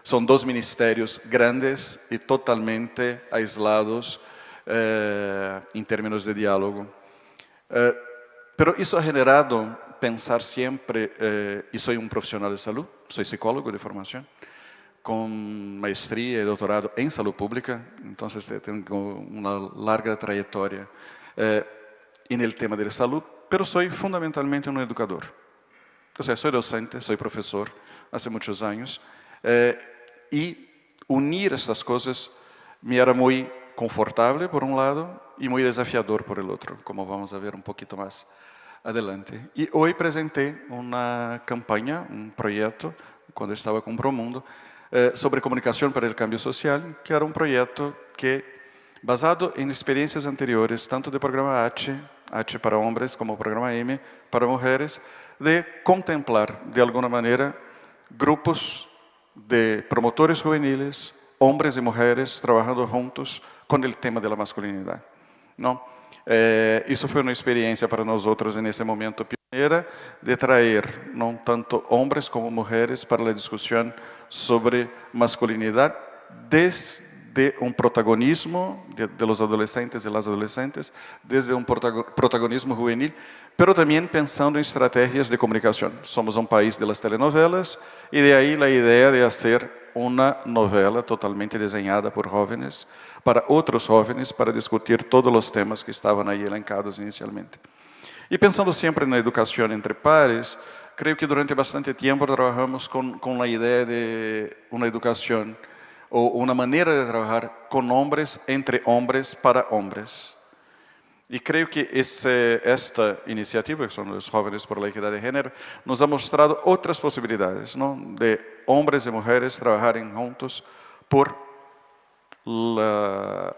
son dos ministerios grandes y totalmente aislados en términos de diálogo. Pero eso ha generado pensar siempre, y soy un profesional de salud, soy psicólogo de formación, con maestría y doctorado en salud pública, entonces tengo una larga trayectoria en el tema de la salud, pero soy fundamentalmente un educador. O sea, soy docente, soy profesor hace muchos años, y unir estas cosas me era muy confortable por un lado y muy desafiador por el otro, como vamos a ver un poquito más adelante. Y hoy presenté una campaña, un proyecto, cuando estaba con Promundo, sobre comunicación para el cambio social, que era un proyecto que, basado en experiencias anteriores, tanto del programa H para hombres, como programa M para mujeres, de contemplar, de alguna manera, grupos de promotores juveniles, hombres y mujeres, trabajando juntos con el tema de la masculinidad, ¿no? Isso foi uma experiência para nós outros nesse momento pioneira de trazer não tanto homens como mulheres para a discussão sobre masculinidade desde um protagonismo de los adolescentes e las adolescentes, desde um protagonismo juvenil, pero também pensando em estratégias de comunicação. Somos um país de las telenovelas e de aí a ideia de fazer uma novela totalmente desenhada por jovens para outros jovens para discutir todos os temas que estavam aí elencados inicialmente. E pensando sempre na educação entre pares, creio que durante bastante tempo trabalhamos com a ideia de uma educação ou uma maneira de trabalhar com homens, entre homens, para homens. E creio que esta iniciativa, que são os Jovens por la Equidade de Gênero, nos ha mostrado outras possibilidades, não? De homens e mulheres trabalharem juntos por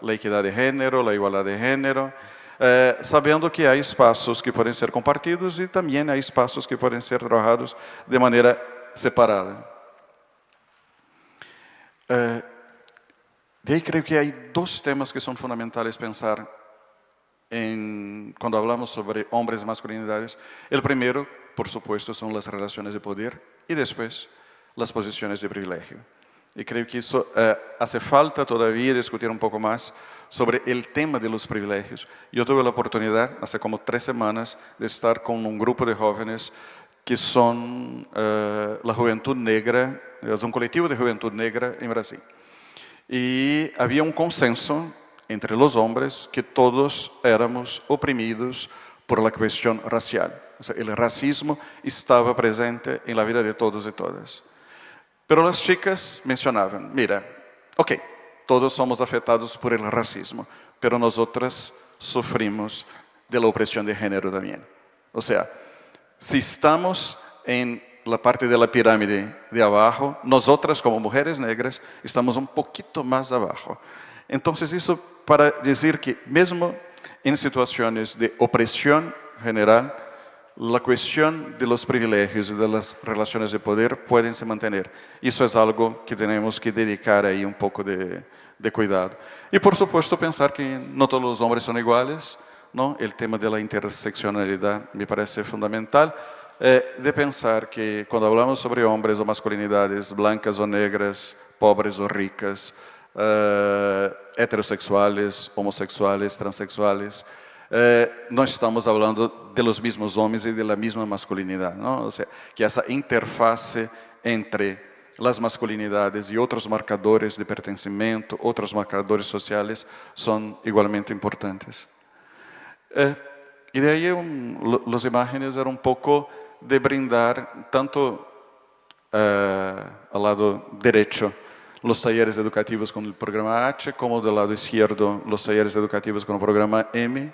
la equidade de gênero, a igualdade de gênero, sabendo que há espaços que podem ser compartidos e também há espaços que podem ser trabalhados de maneira separada. De aí creio que há dois temas que são fundamentais pensar quando falamos sobre homens e masculinidades. O primeiro, por supuesto, são as relações de poder e depois as posições de privilégio. E creio que isso hace falta todavía discutir um pouco mais sobre o tema de los privilégios. Eu tive a oportunidade, há como 3 semanas, de estar com um grupo de jovens que são a Juventude Negra, é um coletivo de Juventude Negra em Brasil. E havia um consenso entre os homens que todos éramos oprimidos por la questão racial. O sea, el racismo estava presente en la vida de todos e todas. Pero as chicas mencionavam, mira, ok, todos somos afetados por el racismo, pero nosotras sofrimos de la opresión de género también. O sea, si estamos en la parte de la pirámide de abajo, nosotras como mujeres negras estamos un poquito más abajo. Entonces eso para decir que mesmo en situaciones de opresión general, la cuestión de los privilegios y de las relaciones de poder pueden se mantener. Eso es algo que tenemos que dedicar ahí un poco de cuidado. Y por supuesto pensar que no todos los hombres son iguales, ¿no? El tema de la interseccionalidad me parece fundamental. De pensar que cuando hablamos sobre hombres o masculinidades blancas o negras, pobres o ricas, heterossexuais, homossexuais, transexuais, não estamos falando de los mismos homens e de la misma masculinidade, não? O sea, que essa interface entre as masculinidades e outros marcadores de pertencimento, outros marcadores sociais, são igualmente importantes. E daí as imagens eram um pouco de brindar tanto ao lado direito los talleres educativos con el programa H, como del lado izquierdo los talleres educativos con el programa M,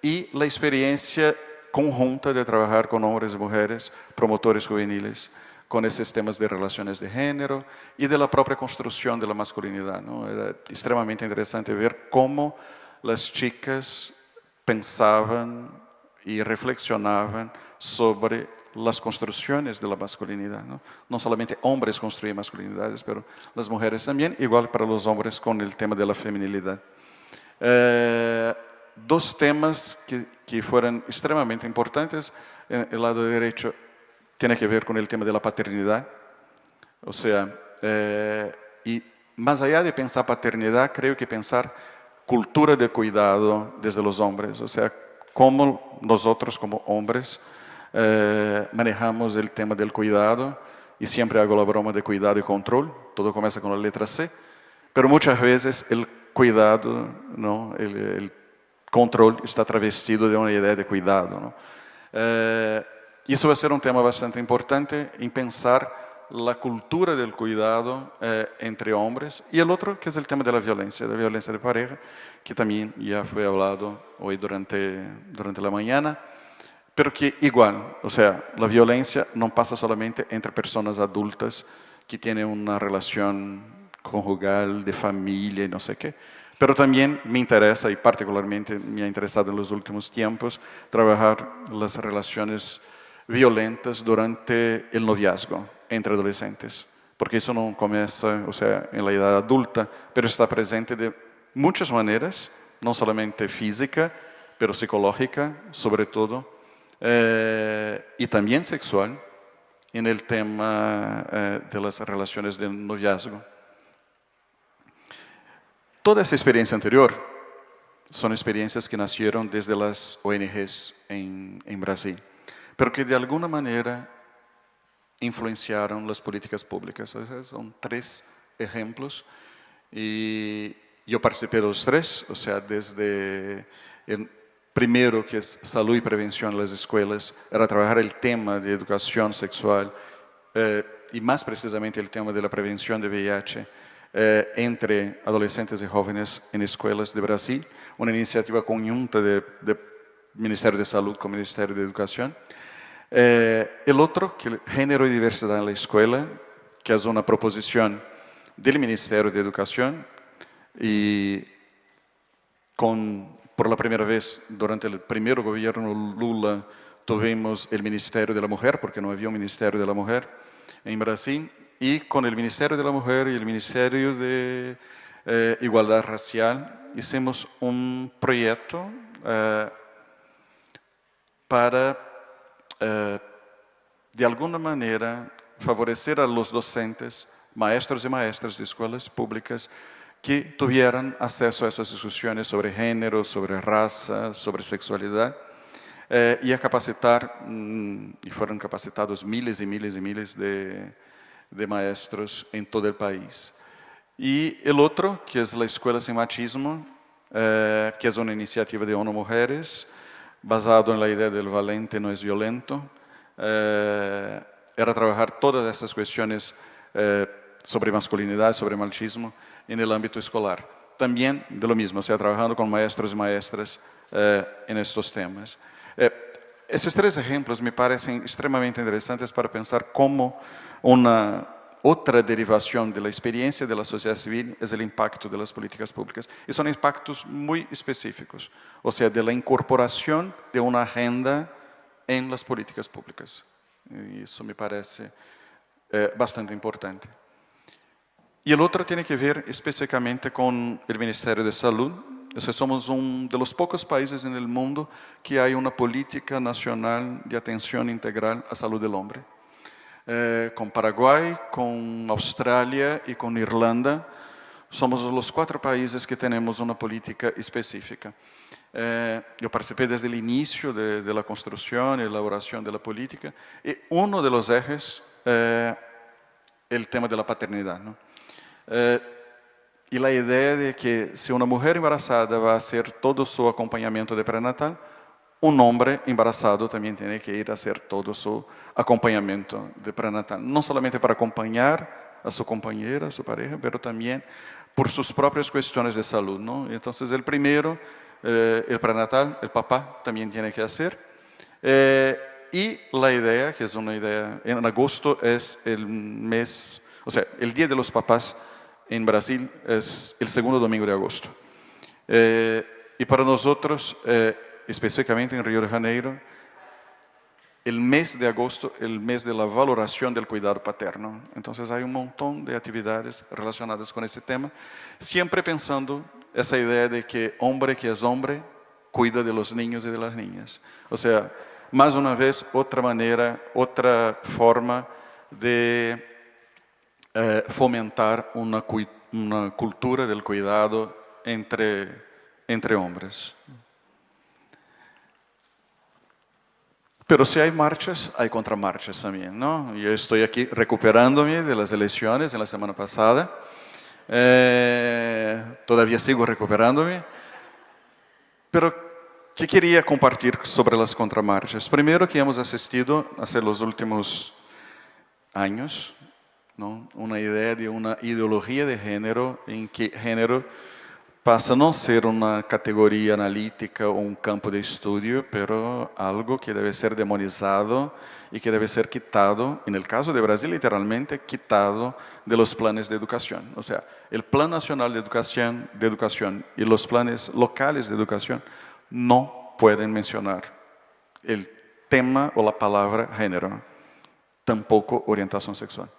y la experiencia conjunta de trabajar con hombres y mujeres, promotores juveniles, con esos temas de relaciones de género y de la propia construcción de la masculinidad, ¿no? Era extremadamente interesante ver cómo las chicas pensaban y reflexionaban sobre las construcciones de la masculinidad, ¿no? No solamente hombres construyen masculinidades, pero las mujeres también, igual para los hombres con el tema de la feminilidad. Dos temas que fueron extremadamente importantes. En el lado derecho tiene que ver con el tema de la paternidad. O sea, y más allá de pensar paternidad, creo que pensar cultura de cuidado desde los hombres. O sea, cómo nosotros como hombres manejamos el tema del cuidado. Y siempre hago la broma de cuidado y control. Todo comienza con la letra C. Pero muchas veces el cuidado, ¿no? el control está travestido de una idea de cuidado, ¿no? Y eso va a ser un tema bastante importante en pensar la cultura del cuidado entre hombres. Y el otro, que es el tema de la violencia de pareja, que también ya fue hablado hoy durante la mañana, pero que igual, o sea, la violencia no pasa solamente entre personas adultas que tienen una relación conjugal, de familia y no sé qué. Pero también me interesa, y particularmente me ha interesado en los últimos tiempos, trabajar las relaciones violentas durante el noviazgo entre adolescentes. Porque eso no comienza, o sea, en la edad adulta, pero está presente de muchas maneras, no solamente física, pero psicológica, sobre todo, y también sexual, en el tema de las relaciones de noviazgo. Toda esa experiencia anterior son experiencias que nacieron desde las ONGs en Brasil, pero que de alguna manera influenciaron las políticas públicas. O sea, son 3 ejemplos y yo participé de los 3, o sea, desde el primero, que es salud y prevención en las escuelas, era trabajar el tema de educación sexual y más precisamente el tema de la prevención de VIH, entre adolescentes y jóvenes en escuelas de Brasil, una iniciativa conjunta de Ministerio de Salud con Ministerio de Educación. El otro, que género y diversidad en la escuela, que es una proposición del Ministerio de Educación y por la primera vez durante el primer gobierno Lula tuvimos el Ministerio de la Mujer, porque no había un Ministerio de la Mujer en Brasil. Y con el Ministerio de la Mujer y el Ministerio de Igualdad Racial hicimos un proyecto para, de alguna manera, favorecer a los docentes, maestros y maestras de escuelas públicas que tuvieran acceso a esas discusiones sobre género, sobre raza, sobre sexualidad, y a capacitar, y fueron capacitados miles y miles y miles de maestros en todo el país. Y el otro, que es la Escuela Sin Machismo, que es una iniciativa de ONU Mujeres, basado en la idea del valente no es violento, era trabajar todas estas cuestiones sobre masculinidad, sobre machismo, en el ámbito escolar. También de lo mismo, o sea, trabajando con maestros y maestras en estos temas. Esos 3 ejemplos me parecen extremadamente interesantes para pensar cómo una otra derivación de la experiencia de la sociedad civil es el impacto de las políticas públicas. Y son impactos muy específicos, o sea, de la incorporación de una agenda en las políticas públicas. Y eso me parece bastante importante. Y el otro tiene que ver específicamente con el Ministerio de Salud. O sea, somos uno de los pocos países en el mundo que hay una política nacional de atención integral a salud del hombre. Con Paraguay, con Australia y con Irlanda, somos los 4 países que tenemos una política específica. Yo participé desde el inicio de la construcción y elaboración de la política, y uno de los ejes, el tema de la paternidad, ¿no? Y la idea de que si una mujer embarazada va a hacer todo su acompañamiento de prenatal, un hombre embarazado también tiene que ir a hacer todo su acompañamiento de prenatal. No solamente para acompañar a su compañera, a su pareja, pero también por sus propias cuestiones de salud, ¿no? Entonces, el primero, el prenatal, el papá también tiene que hacer. Y la idea, que es una idea, en agosto es el mes, o sea, el Día de los Papás en Brasil es el segundo domingo de agosto. Y para nosotros, específicamente en Río de Janeiro, el mes de agosto, el mes de la valoración del cuidado paterno. Entonces hay un montón de actividades relacionadas con ese tema, siempre pensando esa idea de que hombre que es hombre cuida de los niños y de las niñas. O sea, más una vez, otra manera, otra forma de fomentar una cultura del cuidado entre hombres. Pero si hay marchas, hay contramarchas también, ¿no? Yo estoy aquí recuperándome de las elecciones en la semana pasada. Todavía sigo recuperándome. Pero, ¿qué quería compartir sobre las contramarchas? Primero, que hemos asistido hace los últimos años, ¿no? Una idea de una ideología de género en que género pasa a no ser una categoría analítica o un campo de estudio, pero algo que debe ser demonizado y que debe ser quitado, en el caso de Brasil, literalmente quitado de los planes de educación. O sea, el Plan Nacional de Educación y los planes locales de educación no pueden mencionar el tema o la palabra género, tampoco orientación sexual.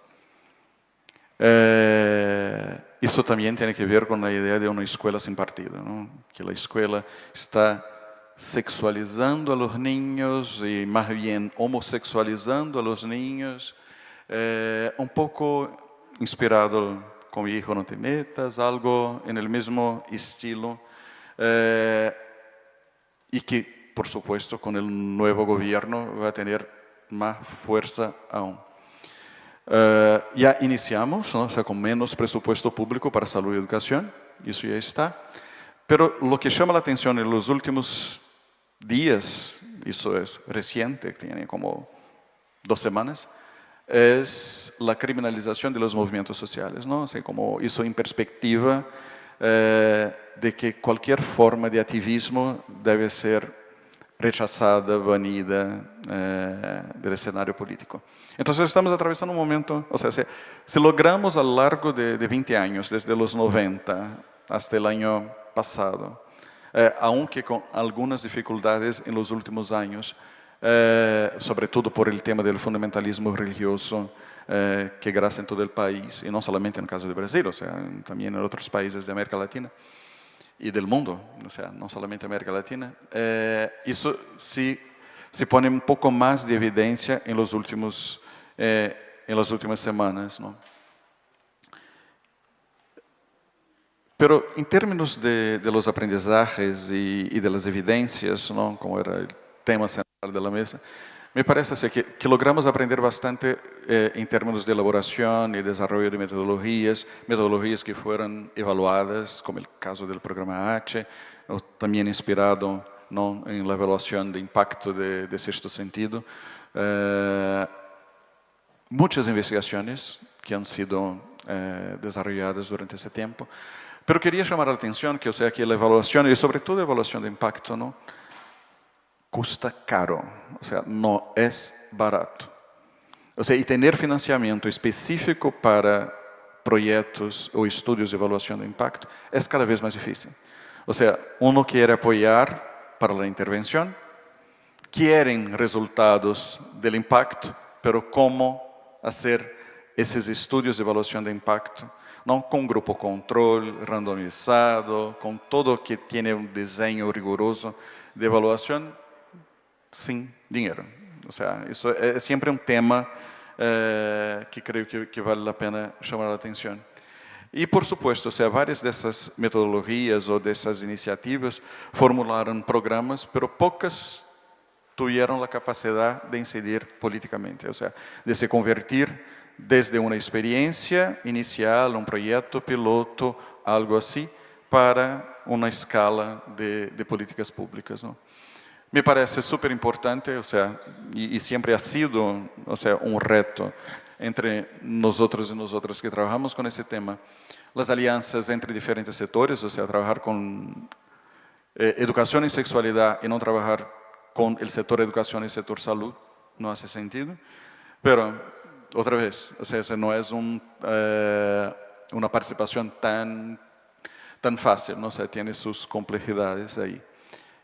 Eso también tiene que ver con la idea de una escuela sin partido, ¿no? Que la escuela está sexualizando a los niños y más bien homosexualizando a los niños, un poco inspirado con Mi hijo no te metas, algo en el mismo estilo, y que por supuesto con el nuevo gobierno va a tener más fuerza aún. Ya iniciamos, ¿no? O sea, con menos presupuesto público para salud y educación, eso ya está. Pero lo que llama la atención en los últimos días, eso es reciente, tiene como 2 semanas, es la criminalización de los movimientos sociales, ¿no? O sea, como eso en perspectiva de que cualquier forma de activismo debe ser rechazada, banida del escenario político. Entonces estamos atravesando un momento, o sea, si logramos a lo largo de 20 años, desde los 90 hasta el año pasado, aunque con algunas dificultades en los últimos años, sobre todo por el tema del fundamentalismo religioso que gracia en todo el país, y no solamente en el caso de Brasil, o sea, también en otros países de América Latina y del mundo, o sea, no solamente América Latina, eso sí se pone un poco más de evidencia en las últimas semanas, ¿no? Pero en términos de los aprendizajes y de las evidencias, ¿no? Como era el tema central de la mesa, me parece así que logramos aprender bastante en términos de elaboración y desarrollo de metodologías que fueron evaluadas, como el caso del programa H, también inspirado, ¿no? En la evaluación de impacto de Sexto Sentido. Muchas investigaciones que han sido desarrolladas durante ese tiempo. Pero quería llamar la atención que, o sea, que la evaluación, y sobre todo la evaluación de impacto, ¿no? Custa caro, o sea, no es barato. O sea, y tener financiamiento específico para proyectos o estudios de evaluación de impacto es cada vez más difícil. O sea, uno quiere apoyar para la intervención, quieren resultados del impacto, pero ¿cómo hacer esos estudios de evaluación de impacto? ¿No? Con grupo control, randomizado, con todo que tiene un diseño riguroso de evaluación, sin dinero. O sea, eso es siempre un tema que creo que vale la pena llamar la atención. Y por supuesto, o sea, varias de esas metodologías o de esas iniciativas formularon programas, pero pocas tuvieron la capacidad de incidir políticamente, o sea, de se convertir desde una experiencia inicial, un proyecto piloto, algo así, para una escala de políticas públicas, ¿no? Me parece súper importante, o sea, y siempre ha sido, o sea, un reto entre nosotros y nosotras que trabajamos con ese tema, las alianzas entre diferentes sectores, o sea, trabajar con educación y sexualidad y no trabajar con el sector educación y el sector salud, no hace sentido. Pero, otra vez, o sea, esa no es una participación tan fácil, ¿no? O sea, tiene sus complejidades ahí.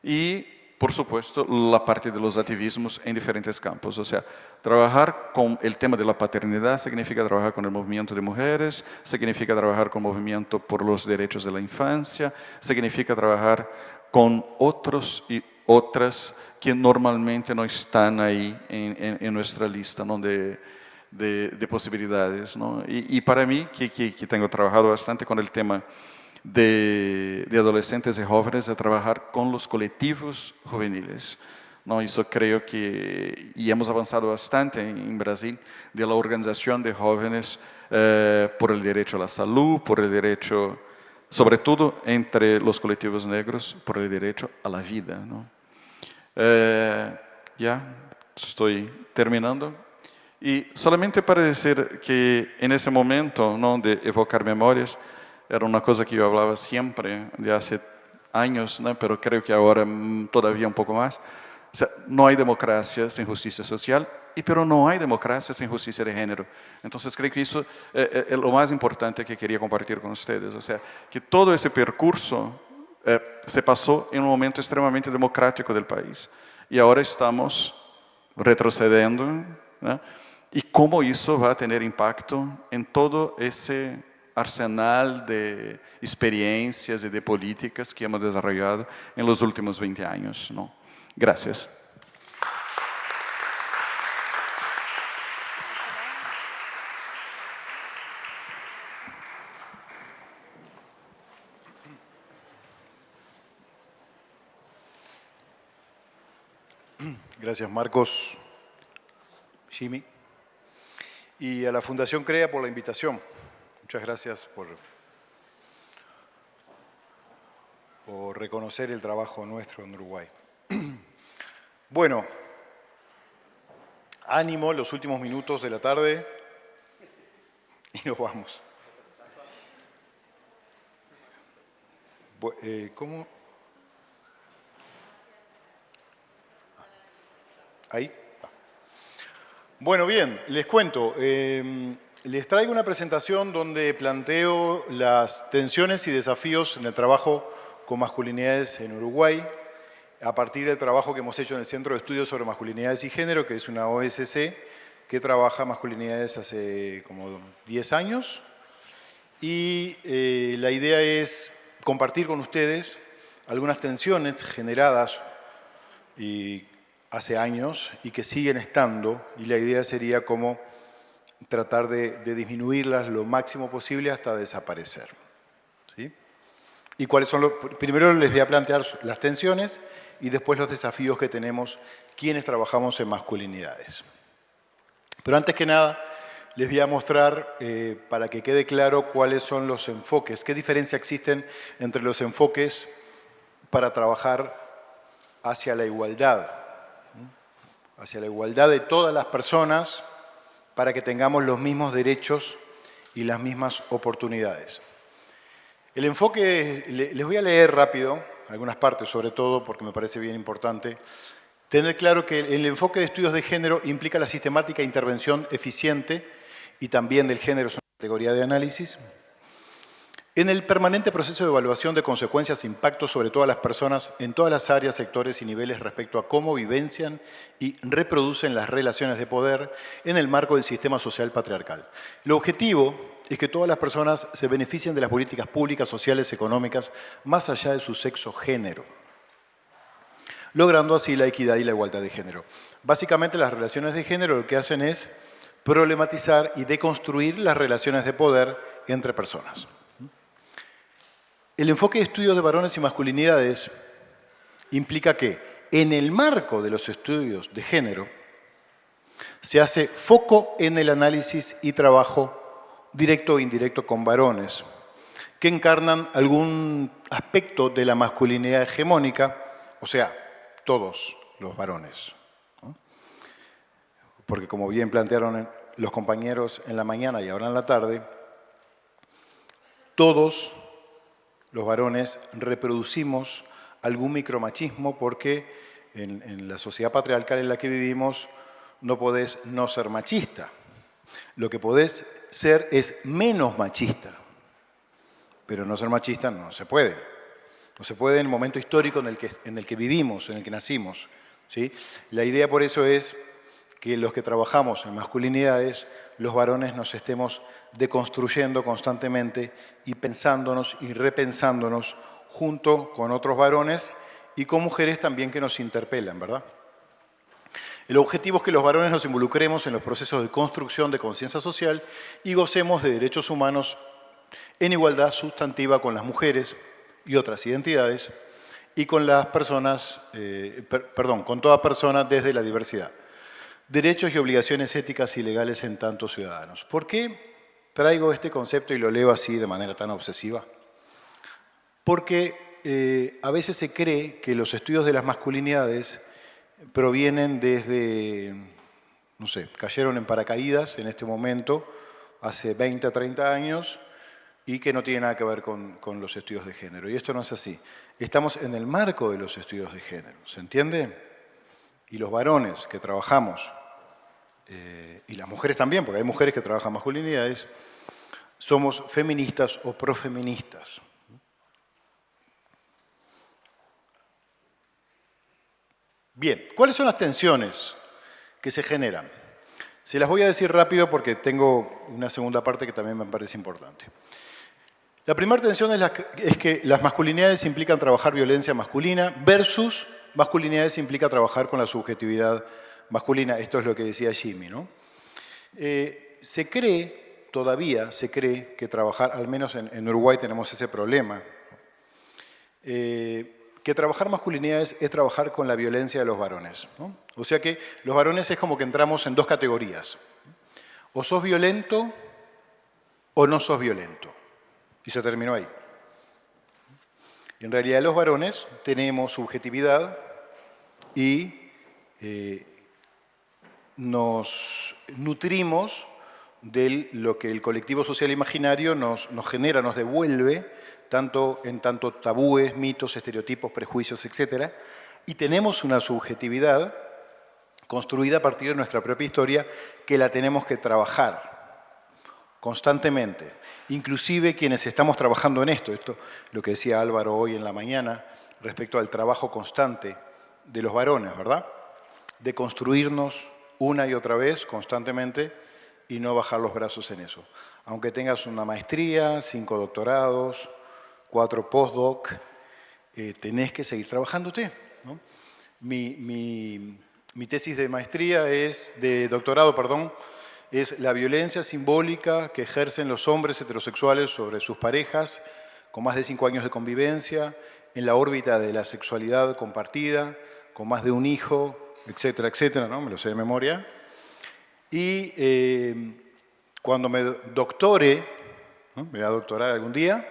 Y, por supuesto, la parte de los activismos en diferentes campos. O sea, trabajar con el tema de la paternidad significa trabajar con el movimiento de mujeres, significa trabajar con el movimiento por los derechos de la infancia, significa trabajar con otros y otras que normalmente no están ahí en nuestra lista, ¿no? de posibilidades, ¿no? Y para mí, que tengo trabajado bastante con el tema de adolescentes y jóvenes, de trabajar con los colectivos juveniles, ¿no? Eso creo que, y hemos avanzado bastante en Brasil, de la organización de jóvenes por el derecho a la salud, por el derecho, sobre todo entre los colectivos negros, por el derecho a la vida, ¿no? Ya estoy terminando. Y solamente para decir que en ese momento, ¿no? de evocar memorias, era una cosa que yo hablaba siempre de hace años, ¿no? Pero creo que ahora todavía un poco más. O sea, no hay democracia sin justicia social, pero no hay democracia sin justicia de género. Entonces creo que eso es lo más importante que quería compartir con ustedes. O sea, que todo ese percurso se pasó en un momento extremadamente democrático del país. Y ahora estamos retrocediendo, ¿no? Y cómo eso va a tener impacto en todo ese arsenal de experiencias y de políticas que hemos desarrollado en los últimos 20 años, ¿no? Gracias. Gracias, Marcos, Jimmy, y a la Fundación CREA por la invitación. Muchas gracias por reconocer el trabajo nuestro en Uruguay. Bueno, ánimo los últimos minutos de la tarde y nos vamos. ¿Cómo? Ahí. Bueno, bien, les cuento. Les traigo una presentación donde planteo las tensiones y desafíos en el trabajo con masculinidades en Uruguay, a partir del trabajo que hemos hecho en el Centro de Estudios sobre Masculinidades y Género, que es una OSC que trabaja masculinidades hace como 10 años. Y la idea es compartir con ustedes algunas tensiones generadas hace años y que siguen estando, y la idea sería cómo tratar de disminuirlas lo máximo posible hasta desaparecer. ¿Sí? Y cuáles son primero les voy a plantear las tensiones y después los desafíos que tenemos quienes trabajamos en masculinidades. Pero antes que nada, les voy a mostrar, para que quede claro, cuáles son los enfoques, qué diferencia existen entre los enfoques para trabajar hacia la igualdad de todas las personas, para que tengamos los mismos derechos y las mismas oportunidades. El enfoque, les voy a leer rápido, algunas partes sobre todo, porque me parece bien importante, tener claro que el enfoque de estudios de género implica la sistemática intervención eficiente, y también del género es una categoría de análisis, en el permanente proceso de evaluación de consecuencias e impactos sobre todas las personas en todas las áreas, sectores y niveles respecto a cómo vivencian y reproducen las relaciones de poder en el marco del sistema social patriarcal. El objetivo es que todas las personas se beneficien de las políticas públicas, sociales, económicas, más allá de su sexo género, logrando así la equidad y la igualdad de género. Básicamente, las relaciones de género lo que hacen es problematizar y deconstruir las relaciones de poder entre personas. El enfoque de estudios de varones y masculinidades implica que, en el marco de los estudios de género, se hace foco en el análisis y trabajo directo o indirecto con varones, que encarnan algún aspecto de la masculinidad hegemónica, o sea, todos los varones, ¿no? porque como bien plantearon los compañeros en la mañana y ahora en la tarde, todos los varones reproducimos algún micromachismo porque en la sociedad patriarcal en la que vivimos no podés no ser machista. Lo que podés ser es menos machista, pero no ser machista no se puede. No se puede en el momento histórico en el que vivimos, en el que nacimos, ¿sí? La idea por eso es que los que trabajamos en masculinidades, los varones nos estemos deconstruyendo constantemente y pensándonos y repensándonos junto con otros varones y con mujeres también que nos interpelan, ¿verdad? El objetivo es que los varones nos involucremos en los procesos de construcción de conciencia social y gocemos de derechos humanos en igualdad sustantiva con las mujeres y otras identidades y con las personas, con toda persona desde la diversidad. Derechos y obligaciones éticas y legales en tanto ciudadanos. ¿Por qué traigo este concepto y lo leo así de manera tan obsesiva? Porque a veces se cree que los estudios de las masculinidades provienen desde, no sé, cayeron en paracaídas en este momento, hace 20 a 30 años, y que no tiene nada que ver con los estudios de género. Y esto no es así. Estamos en el marco de los estudios de género, ¿se entiende? Y los varones que trabajamos, y las mujeres también, porque hay mujeres que trabajan masculinidades, somos feministas o profeministas. Bien, ¿cuáles son las tensiones que se generan? Se las voy a decir rápido porque tengo una segunda parte que también me parece importante. La primera tensión es que las masculinidades implican trabajar violencia masculina versus masculinidades implica trabajar con la subjetividad masculina. Esto es lo que decía Jimmy, ¿no? Todavía se cree que trabajar, al menos en Uruguay tenemos ese problema, que trabajar masculinidades es trabajar con la violencia de los varones, ¿no? O sea que los varones es como que entramos en dos categorías. O sos violento o no sos violento. Y se terminó ahí. En realidad los varones tenemos subjetividad y nos nutrimos de lo que el colectivo social imaginario nos genera, nos devuelve, tanto tabúes, mitos, estereotipos, prejuicios, etc. Y tenemos una subjetividad construida a partir de nuestra propia historia que la tenemos que trabajar constantemente. Inclusive quienes estamos trabajando en esto, lo que decía Álvaro hoy en la mañana, respecto al trabajo constante de los varones, ¿verdad? De construirnos una y otra vez, constantemente, y no bajar los brazos en eso. Aunque tengas una maestría, 5 doctorados, 4 postdoc, tenés que seguir trabajándote, ¿no? Mi tesis de maestría de doctorado, es la violencia simbólica que ejercen los hombres heterosexuales sobre sus parejas con más de 5 años de convivencia, en la órbita de la sexualidad compartida, con más de un hijo, etcétera, etcétera, ¿no? Me lo sé de memoria. Y cuando me doctore, ¿no? Me voy a doctorar algún día,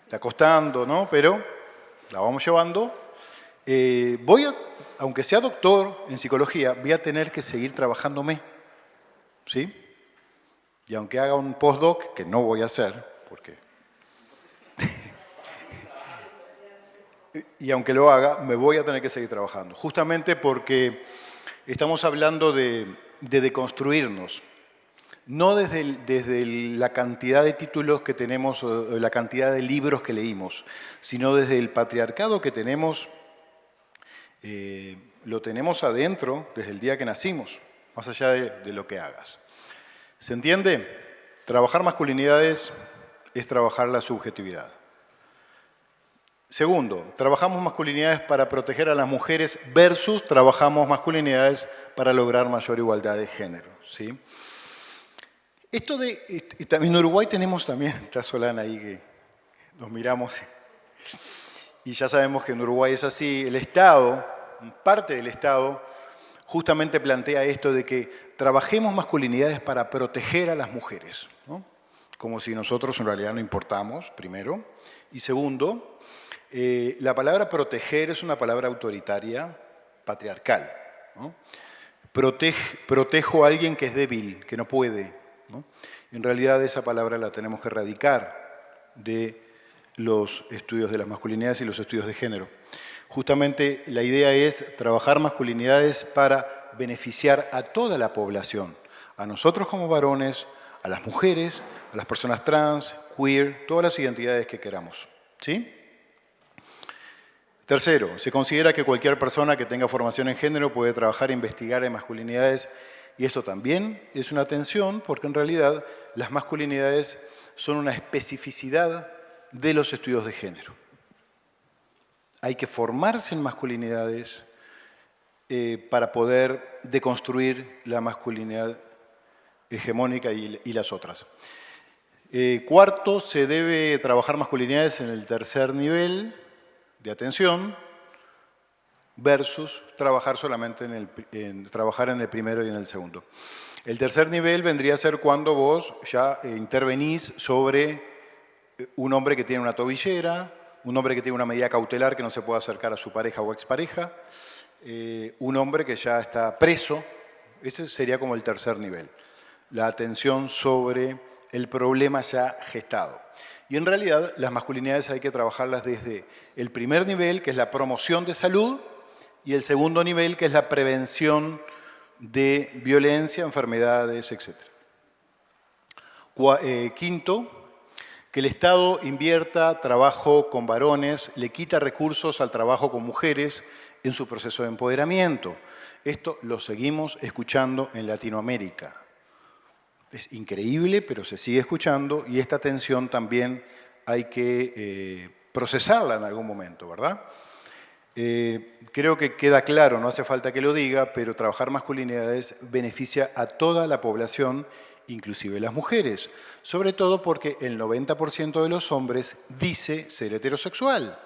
está costando, ¿no? Pero la vamos llevando. Aunque sea doctor en psicología, voy a tener que seguir trabajándome, ¿sí? Y aunque haga un postdoc, que no voy a hacer, porque... y aunque lo haga, me voy a tener que seguir trabajando. Justamente porque estamos hablando de deconstruirnos. No desde la cantidad de títulos que tenemos o la cantidad de libros que leímos, sino desde el patriarcado que tenemos, lo tenemos adentro desde el día que nacimos, más allá de lo que hagas. ¿Se entiende? Trabajar masculinidades es trabajar la subjetividad. Segundo, trabajamos masculinidades para proteger a las mujeres versus trabajamos masculinidades para lograr mayor igualdad de género, ¿sí? En Uruguay tenemos también, está Solana ahí que nos miramos, y ya sabemos que en Uruguay es así, el Estado, parte del Estado, justamente plantea esto de que trabajemos masculinidades para proteger a las mujeres, ¿no? Como si nosotros en realidad no importamos, primero. Y segundo, la palabra proteger es una palabra autoritaria, patriarcal, ¿no? protejo a alguien que es débil, que no puede, ¿no? En realidad esa palabra la tenemos que erradicar de los estudios de las masculinidades y los estudios de género. Justamente la idea es trabajar masculinidades para beneficiar a toda la población, a nosotros como varones, a las mujeres, a las personas trans, queer, todas las identidades que queramos, ¿sí? Tercero, se considera que cualquier persona que tenga formación en género puede trabajar e investigar en masculinidades, y esto también es una tensión porque en realidad las masculinidades son una especificidad de los estudios de género. Hay que formarse en masculinidades para poder deconstruir la masculinidad hegemónica y las otras. Cuarto, se debe trabajar masculinidades en el tercer nivel de atención versus trabajar solamente trabajar en el primero y en el segundo. El tercer nivel vendría a ser cuando vos ya intervenís sobre un hombre que tiene una tobillera, un hombre que tiene una medida cautelar que no se puede acercar a su pareja o expareja, un hombre que ya está preso. Ese sería como el tercer nivel, la atención sobre el problema ya gestado. Y en realidad las masculinidades hay que trabajarlas desde el primer nivel, que es la promoción de salud, y el segundo nivel, que es la prevención de violencia, enfermedades, etc. Quinto, que el Estado invierta trabajo con varones, le quita recursos al trabajo con mujeres en su proceso de empoderamiento. Esto lo seguimos escuchando en Latinoamérica. Es increíble, pero se sigue escuchando y esta tensión también hay que procesarla en algún momento, ¿verdad? Creo que queda claro, no hace falta que lo diga, pero trabajar masculinidades beneficia a toda la población, inclusive las mujeres, sobre todo porque el 90% de los hombres dice ser heterosexual.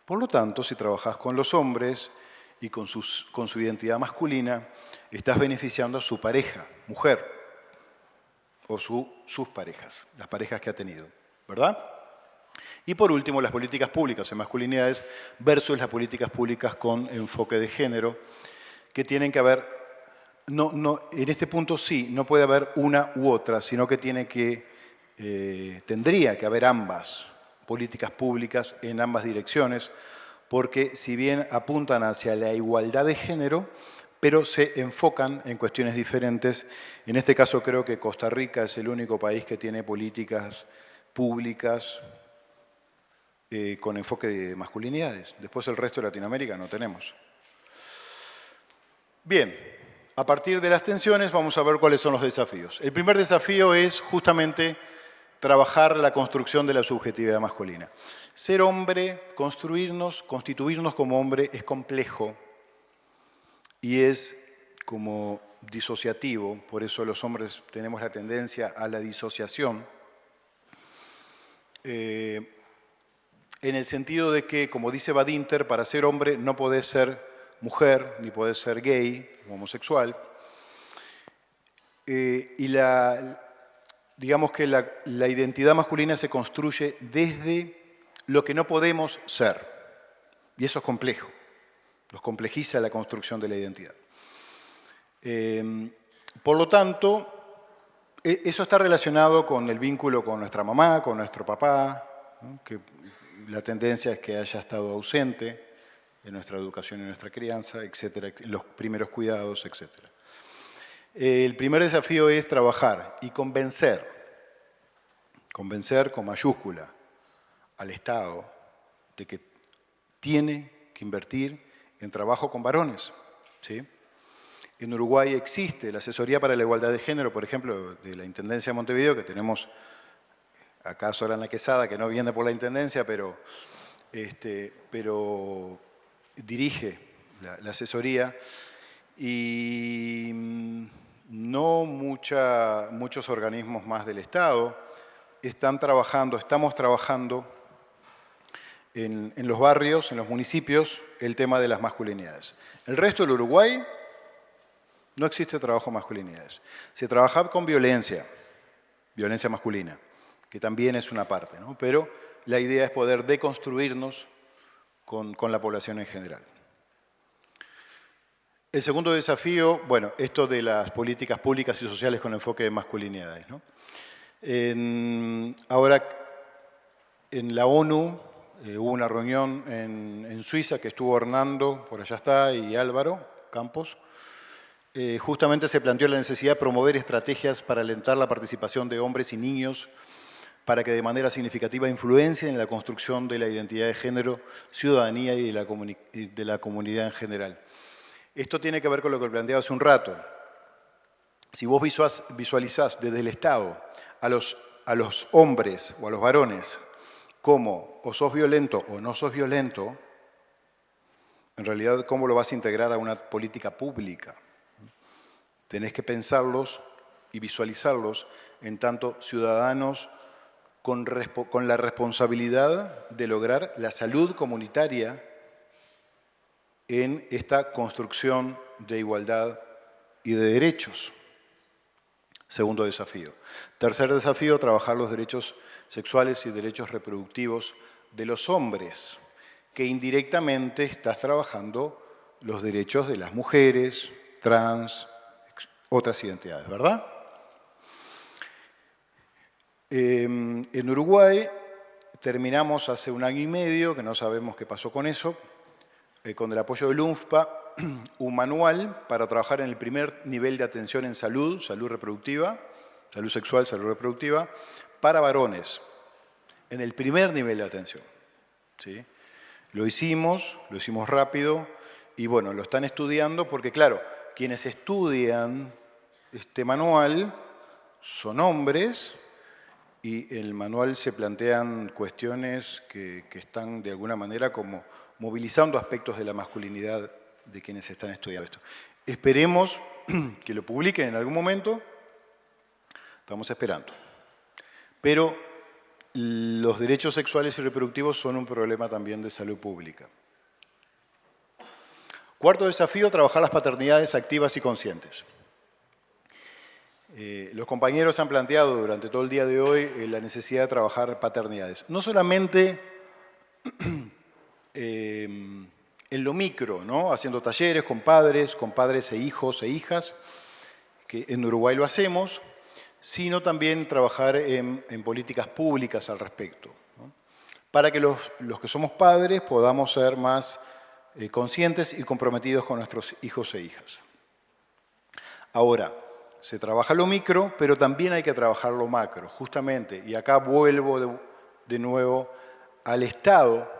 Por lo tanto, si trabajas con los hombres y con su identidad masculina, estás beneficiando a su pareja, mujer, o sus parejas, las parejas que ha tenido, ¿verdad? Y por último, las políticas públicas en masculinidades versus las políticas públicas con enfoque de género, que tienen que haber, en este punto sí, no puede haber una u otra, sino que tendría que haber ambas políticas públicas en ambas direcciones, porque si bien apuntan hacia la igualdad de género, pero se enfocan en cuestiones diferentes. En este caso creo que Costa Rica es el único país que tiene políticas públicas con enfoque de masculinidades. Después el resto de Latinoamérica no tenemos. Bien, a partir de las tensiones vamos a ver cuáles son los desafíos. El primer desafío es justamente trabajar la construcción de la subjetividad masculina. Ser hombre, constituirnos como hombre es complejo y es como disociativo, por eso los hombres tenemos la tendencia a la disociación, en el sentido de que, como dice Badinter, para ser hombre no podés ser mujer, ni podés ser gay o homosexual, digamos que la identidad masculina se construye desde lo que no podemos ser, y eso es complejo. Los complejiza la construcción de la identidad. Por lo tanto, eso está relacionado con el vínculo con nuestra mamá, con nuestro papá, ¿no? Que la tendencia es que haya estado ausente en nuestra educación y nuestra crianza, etcétera, en los primeros cuidados, etcétera. El primer desafío es trabajar y convencer con mayúscula al Estado de que tiene que invertir en trabajo con varones, ¿sí? En Uruguay existe la Asesoría para la Igualdad de Género, por ejemplo, de la Intendencia de Montevideo, que tenemos acá Solana Quesada, que no viene por la Intendencia, pero dirige la asesoría, y no muchos organismos más del Estado estamos trabajando en los barrios, en los municipios, el tema de las masculinidades. El resto del Uruguay no existe trabajo de masculinidades. Se trabaja con violencia masculina, que también es una parte, ¿no? Pero la idea es poder deconstruirnos con la población en general. El segundo desafío, bueno, esto de las políticas públicas y sociales con enfoque de masculinidades, ¿no? Ahora, en la ONU hubo una reunión en Suiza que estuvo Hernando, por allá está, y Álvaro Campos. Justamente se planteó la necesidad de promover estrategias para alentar la participación de hombres y niños para que de manera significativa influencien en la construcción de la identidad de género, ciudadanía y de la comunidad en general. Esto tiene que ver con lo que planteaba hace un rato. Si vos visualizás desde el Estado a los hombres o a los varones como o sos violento o no sos violento, en realidad, ¿cómo lo vas a integrar a una política pública? Tenés que pensarlos y visualizarlos en tanto ciudadanos con la responsabilidad de lograr la salud comunitaria en esta construcción de igualdad y de derechos. Segundo desafío. Tercer desafío, trabajar los derechos sexuales y derechos reproductivos de los hombres, que indirectamente estás trabajando los derechos de las mujeres, trans, otras identidades, ¿verdad? En Uruguay terminamos hace 1 año y medio, que no sabemos qué pasó con eso, con el apoyo del UNFPA, un manual para trabajar en el primer nivel de atención en salud, salud reproductiva, salud sexual, salud reproductiva, para varones, en el primer nivel de atención. ¿Sí? Lo hicimos rápido y bueno, lo están estudiando porque claro, quienes estudian este manual son hombres y en el manual se plantean cuestiones que están de alguna manera como movilizando aspectos de la masculinidad de quienes están estudiando esto. Esperemos que lo publiquen en algún momento, estamos esperando. Pero los derechos sexuales y reproductivos son un problema también de salud pública. Cuarto desafío, trabajar las paternidades activas y conscientes. Los compañeros han planteado durante todo el día de hoy la necesidad de trabajar paternidades. No solamente en lo micro, ¿no? Haciendo talleres con padres e hijos e hijas, que en Uruguay lo hacemos, sino también trabajar en políticas públicas al respecto, ¿no? Para que los que somos padres podamos ser más conscientes y comprometidos con nuestros hijos e hijas. Ahora, se trabaja lo micro, pero también hay que trabajar lo macro, justamente. Y acá vuelvo de nuevo al Estado.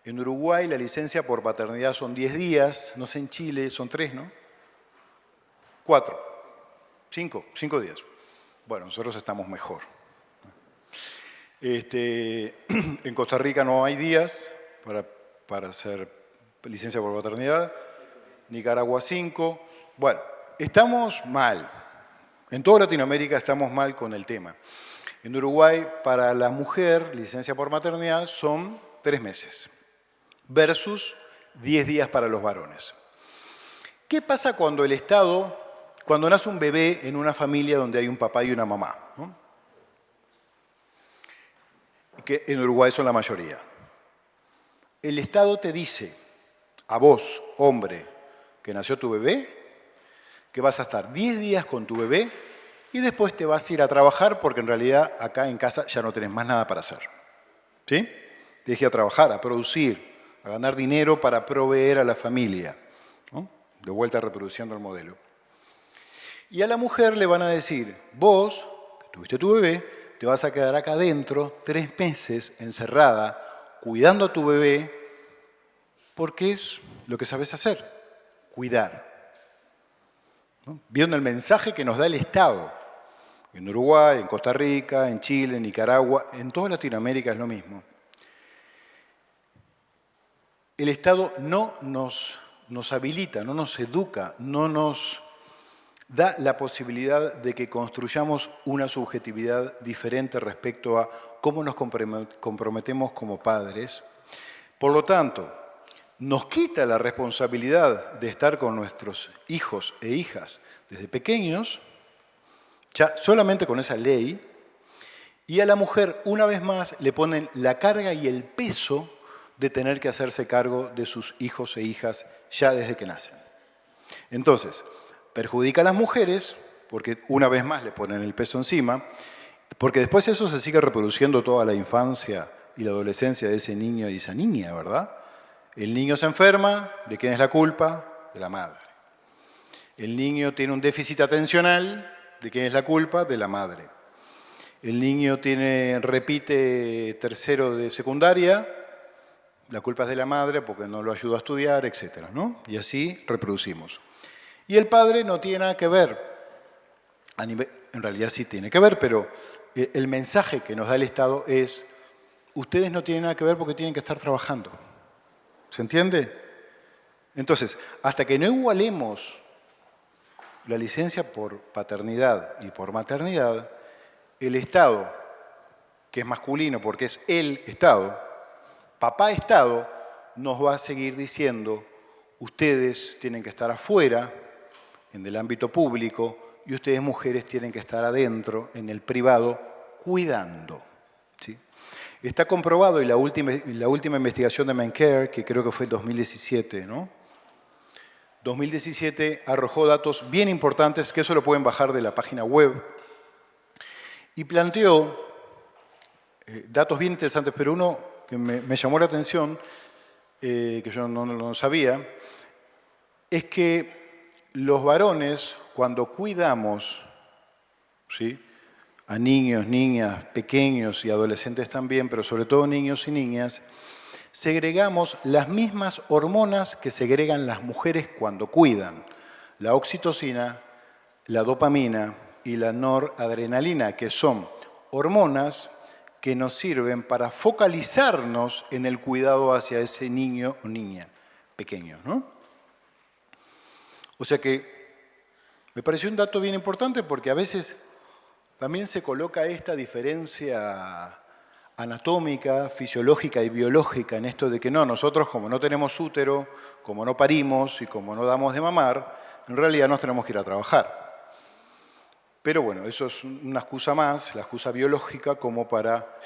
En Uruguay la licencia por paternidad son 10 días, no sé en Chile, son 3, ¿no? 4, 5 días. Bueno, nosotros estamos mejor. En Costa Rica no hay días para hacer licencia por paternidad. Nicaragua 5. Bueno, estamos mal. En toda Latinoamérica estamos mal con el tema. En Uruguay, para la mujer, licencia por maternidad son 3 meses, versus 10 días para los varones. ¿Qué pasa cuando el Estado, cuando nace un bebé en una familia donde hay un papá y una mamá, ¿no? Que en Uruguay son la mayoría? El Estado te dice, a vos, hombre, que nació tu bebé, que vas a estar 10 días con tu bebé y después te vas a ir a trabajar porque en realidad acá en casa ya no tenés más nada para hacer. ¿Sí? Tienes que ir a trabajar, a producir, a ganar dinero para proveer a la familia, ¿no? De vuelta reproduciendo el modelo. Y a la mujer le van a decir, vos, que tuviste tu bebé, te vas a quedar acá adentro 3 meses encerrada, cuidando a tu bebé, porque es lo que sabes hacer, cuidar. ¿No? Viendo el mensaje que nos da el Estado. En Uruguay, en Costa Rica, en Chile, en Nicaragua, en toda Latinoamérica es lo mismo. El Estado no nos habilita, no nos educa, no nos da la posibilidad de que construyamos una subjetividad diferente respecto a cómo nos comprometemos como padres. Por lo tanto, nos quita la responsabilidad de estar con nuestros hijos e hijas desde pequeños, ya solamente con esa ley, y a la mujer, una vez más, le ponen la carga y el peso de tener que hacerse cargo de sus hijos e hijas ya desde que nacen. Entonces, perjudica a las mujeres, porque una vez más le ponen el peso encima, porque después eso se sigue reproduciendo toda la infancia y la adolescencia de ese niño y esa niña, ¿verdad? El niño se enferma, ¿de quién es la culpa? De la madre. El niño tiene un déficit atencional, ¿de quién es la culpa? De la madre. El niño repite tercero de secundaria, la culpa es de la madre porque no lo ayuda a estudiar, etc., ¿no? Y así reproducimos. Y el padre no tiene nada que ver, en realidad sí tiene que ver, pero el mensaje que nos da el Estado es, ustedes no tienen nada que ver porque tienen que estar trabajando. ¿Se entiende? Entonces, hasta que no igualemos la licencia por paternidad y por maternidad, el Estado, que es masculino porque es el Estado, papá Estado, nos va a seguir diciendo, ustedes tienen que estar afuera, en el ámbito público, y ustedes mujeres tienen que estar adentro, en el privado, cuidando. ¿Sí? Está comprobado, y la última investigación de Mencare, que creo que fue en 2017, ¿no? 2017 arrojó datos bien importantes, que eso lo pueden bajar de la página web, y planteó datos bien interesantes, pero uno que me llamó la atención, que yo no lo sabía, es que los varones, cuando cuidamos, ¿sí?, a niños, niñas, pequeños y adolescentes también, pero sobre todo niños y niñas, segregamos las mismas hormonas que segregan las mujeres cuando cuidan. La oxitocina, la dopamina y la noradrenalina, que son hormonas que nos sirven para focalizarnos en el cuidado hacia ese niño o niña pequeño, ¿no? O sea que me pareció un dato bien importante porque a veces también se coloca esta diferencia anatómica, fisiológica y biológica en esto de que no, nosotros como no tenemos útero, como no parimos y como no damos de mamar, en realidad nos tenemos que ir a trabajar. Pero bueno, eso es una excusa más, la excusa biológica, como para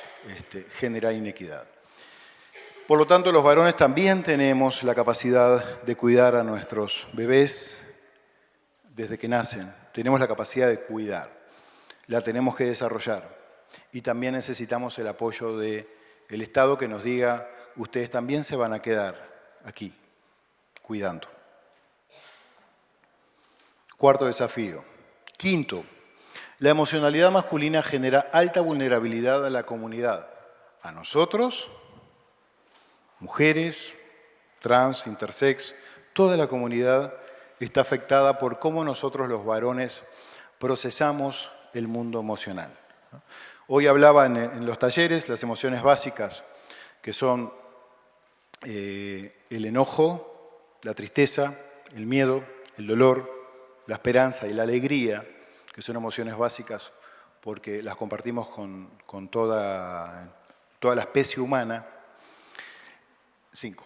generar inequidad. Por lo tanto, los varones también tenemos la capacidad de cuidar a nuestros bebés desde que nacen. Tenemos la capacidad de cuidar. La tenemos que desarrollar. Y también necesitamos el apoyo del Estado que nos diga, ustedes también se van a quedar aquí, cuidando. Cuarto desafío. Quinto, la emocionalidad masculina genera alta vulnerabilidad a la comunidad. A nosotros, mujeres, trans, intersex, toda la comunidad está afectada por cómo nosotros los varones procesamos el mundo emocional. Hoy hablaba en los talleres las emociones básicas, que son el enojo, la tristeza, el miedo, el dolor, la esperanza y la alegría, que son emociones básicas porque las compartimos con toda la especie humana. 5.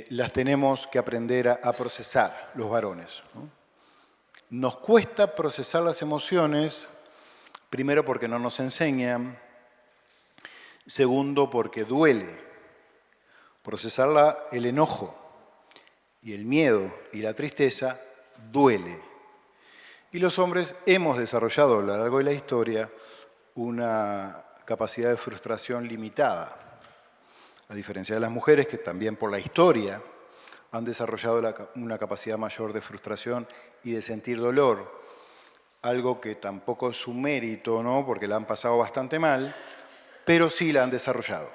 Las tenemos que aprender a procesar los varones, ¿no? Nos cuesta procesar las emociones, primero porque no nos enseñan, segundo porque duele. Procesar el enojo y el miedo y la tristeza duele. Y los hombres hemos desarrollado a lo largo de la historia una capacidad de frustración limitada, a diferencia de las mujeres que también por la historia han desarrollado una capacidad mayor de frustración y de sentir dolor, algo que tampoco es su mérito, ¿no?, porque la han pasado bastante mal, pero sí la han desarrollado.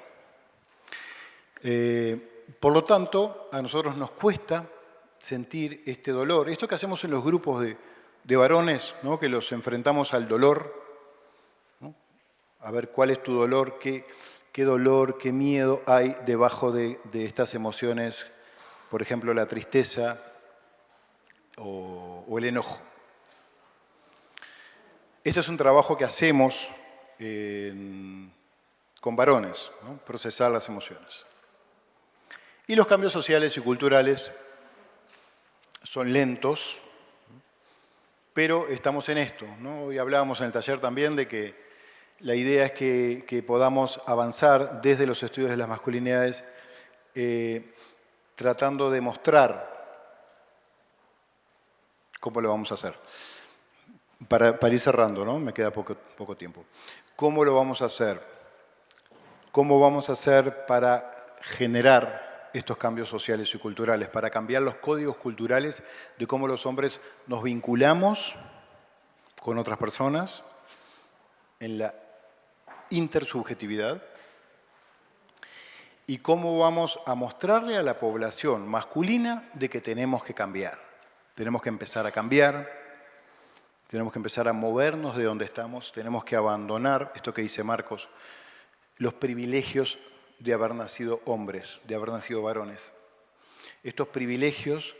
Por lo tanto, a nosotros nos cuesta sentir este dolor. Esto que hacemos en los grupos de varones, ¿no?, que los enfrentamos al dolor, ¿no?, a ver cuál es tu dolor, qué dolor, qué miedo hay debajo de estas emociones, por ejemplo, la tristeza o el enojo. Este es un trabajo que hacemos con varones, ¿no?, procesar las emociones. Y los cambios sociales y culturales son lentos, pero estamos en esto, ¿no? Hoy hablábamos en el taller también de que la idea es que podamos avanzar desde los estudios de las masculinidades tratando de mostrar ¿Cómo lo vamos a hacer? Para ir cerrando, ¿no? Me queda poco tiempo. ¿Cómo lo vamos a hacer? ¿Cómo vamos a hacer para generar estos cambios sociales y culturales? Para cambiar los códigos culturales de cómo los hombres nos vinculamos con otras personas en la intersubjetividad y cómo vamos a mostrarle a la población masculina de que tenemos que cambiar. Tenemos que empezar a cambiar, tenemos que empezar a movernos de donde estamos, tenemos que abandonar, esto que dice Marcos, los privilegios de haber nacido hombres, de haber nacido varones. Estos privilegios,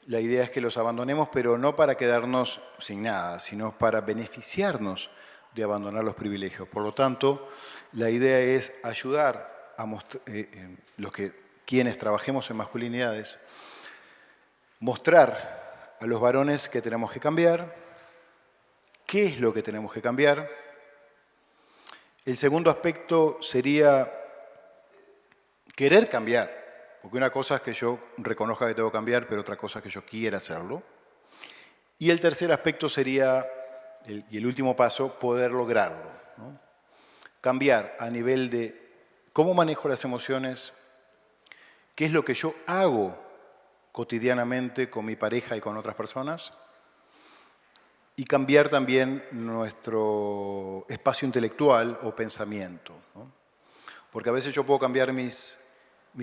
la idea es que los abandonemos, pero no para quedarnos sin nada, sino para beneficiarnos de abandonar los privilegios. Por lo tanto, la idea es ayudar a quienes trabajemos en masculinidades, mostrar a los varones que tenemos que cambiar, qué es lo que tenemos que cambiar. El segundo aspecto sería querer cambiar, porque una cosa es que yo reconozca que tengo que cambiar, pero otra cosa es que yo quiera hacerlo. Y el tercer aspecto sería, y el último paso, poder lograrlo, ¿no? Cambiar a nivel de cómo manejo las emociones, qué es lo que yo hago cotidianamente con mi pareja y con otras personas, y cambiar también nuestro espacio intelectual o pensamiento, ¿no? Porque a veces yo puedo cambiar mis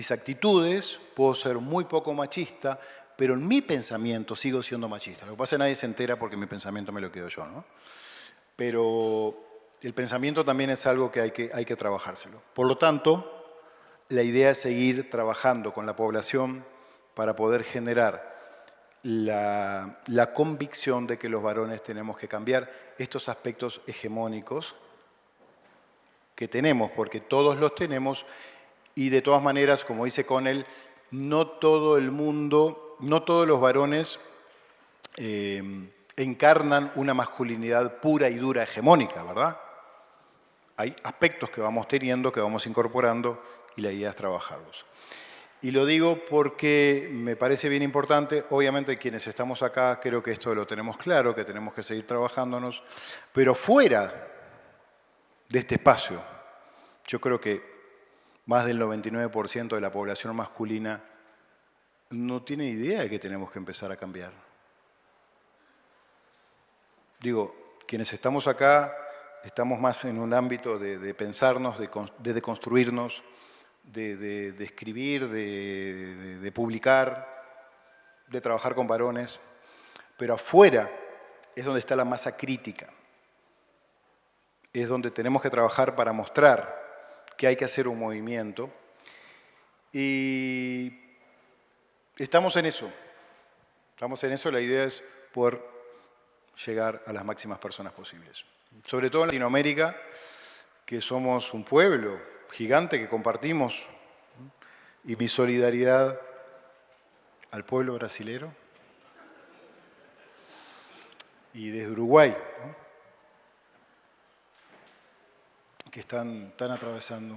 actitudes, puedo ser muy poco machista, pero en mi pensamiento sigo siendo machista. Lo que pasa es que nadie se entera porque mi pensamiento me lo quedo yo, ¿no? Pero el pensamiento también es algo que hay que trabajárselo. Por lo tanto, la idea es seguir trabajando con la población para poder generar la convicción de que los varones tenemos que cambiar estos aspectos hegemónicos que tenemos, porque todos los tenemos, y de todas maneras, como dice Connell, no todo el mundo, no todos los varones encarnan una masculinidad pura y dura hegemónica, ¿verdad? Hay aspectos que vamos teniendo, que vamos incorporando, y la idea es trabajarlos. Y lo digo porque me parece bien importante, obviamente quienes estamos acá creo que esto lo tenemos claro, que tenemos que seguir trabajándonos, pero fuera de este espacio, yo creo que más del 99% de la población masculina no tiene idea de que tenemos que empezar a cambiar. Digo, quienes estamos acá estamos más en un ámbito de pensarnos, de deconstruirnos, de escribir, de publicar, de trabajar con varones, pero afuera es donde está la masa crítica, es donde tenemos que trabajar para mostrar que hay que hacer un movimiento, y estamos en eso, la idea es poder llegar a las máximas personas posibles. Sobre todo en Latinoamérica, que somos un pueblo gigante que compartimos, y mi solidaridad al pueblo brasilero y desde Uruguay, ¿no? Que están atravesando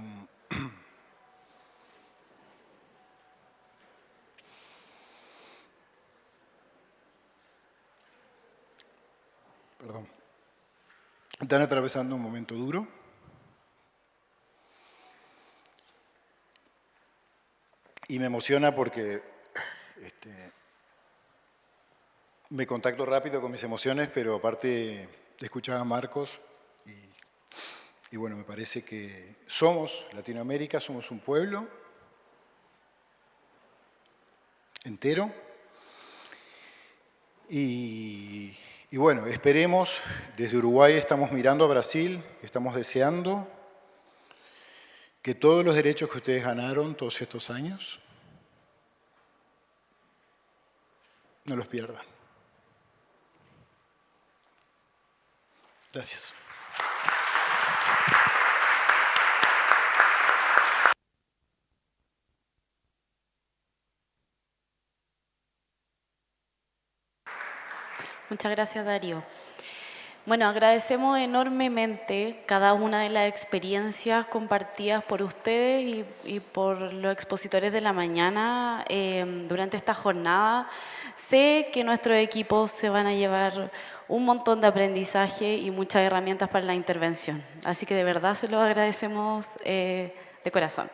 están atravesando un momento duro. Y me emociona porque me contacto rápido con mis emociones, pero aparte escuchaba a Marcos y bueno, me parece que somos Latinoamérica, somos un pueblo entero. Y bueno, esperemos, desde Uruguay estamos mirando a Brasil, estamos deseando que todos los derechos que ustedes ganaron todos estos años no los pierdan. Gracias. Muchas gracias, Darío. Bueno, agradecemos enormemente cada una de las experiencias compartidas por ustedes y por los expositores de la mañana durante esta jornada. Sé que nuestros equipos se van a llevar un montón de aprendizaje y muchas herramientas para la intervención. Así que de verdad se los agradecemos de corazón.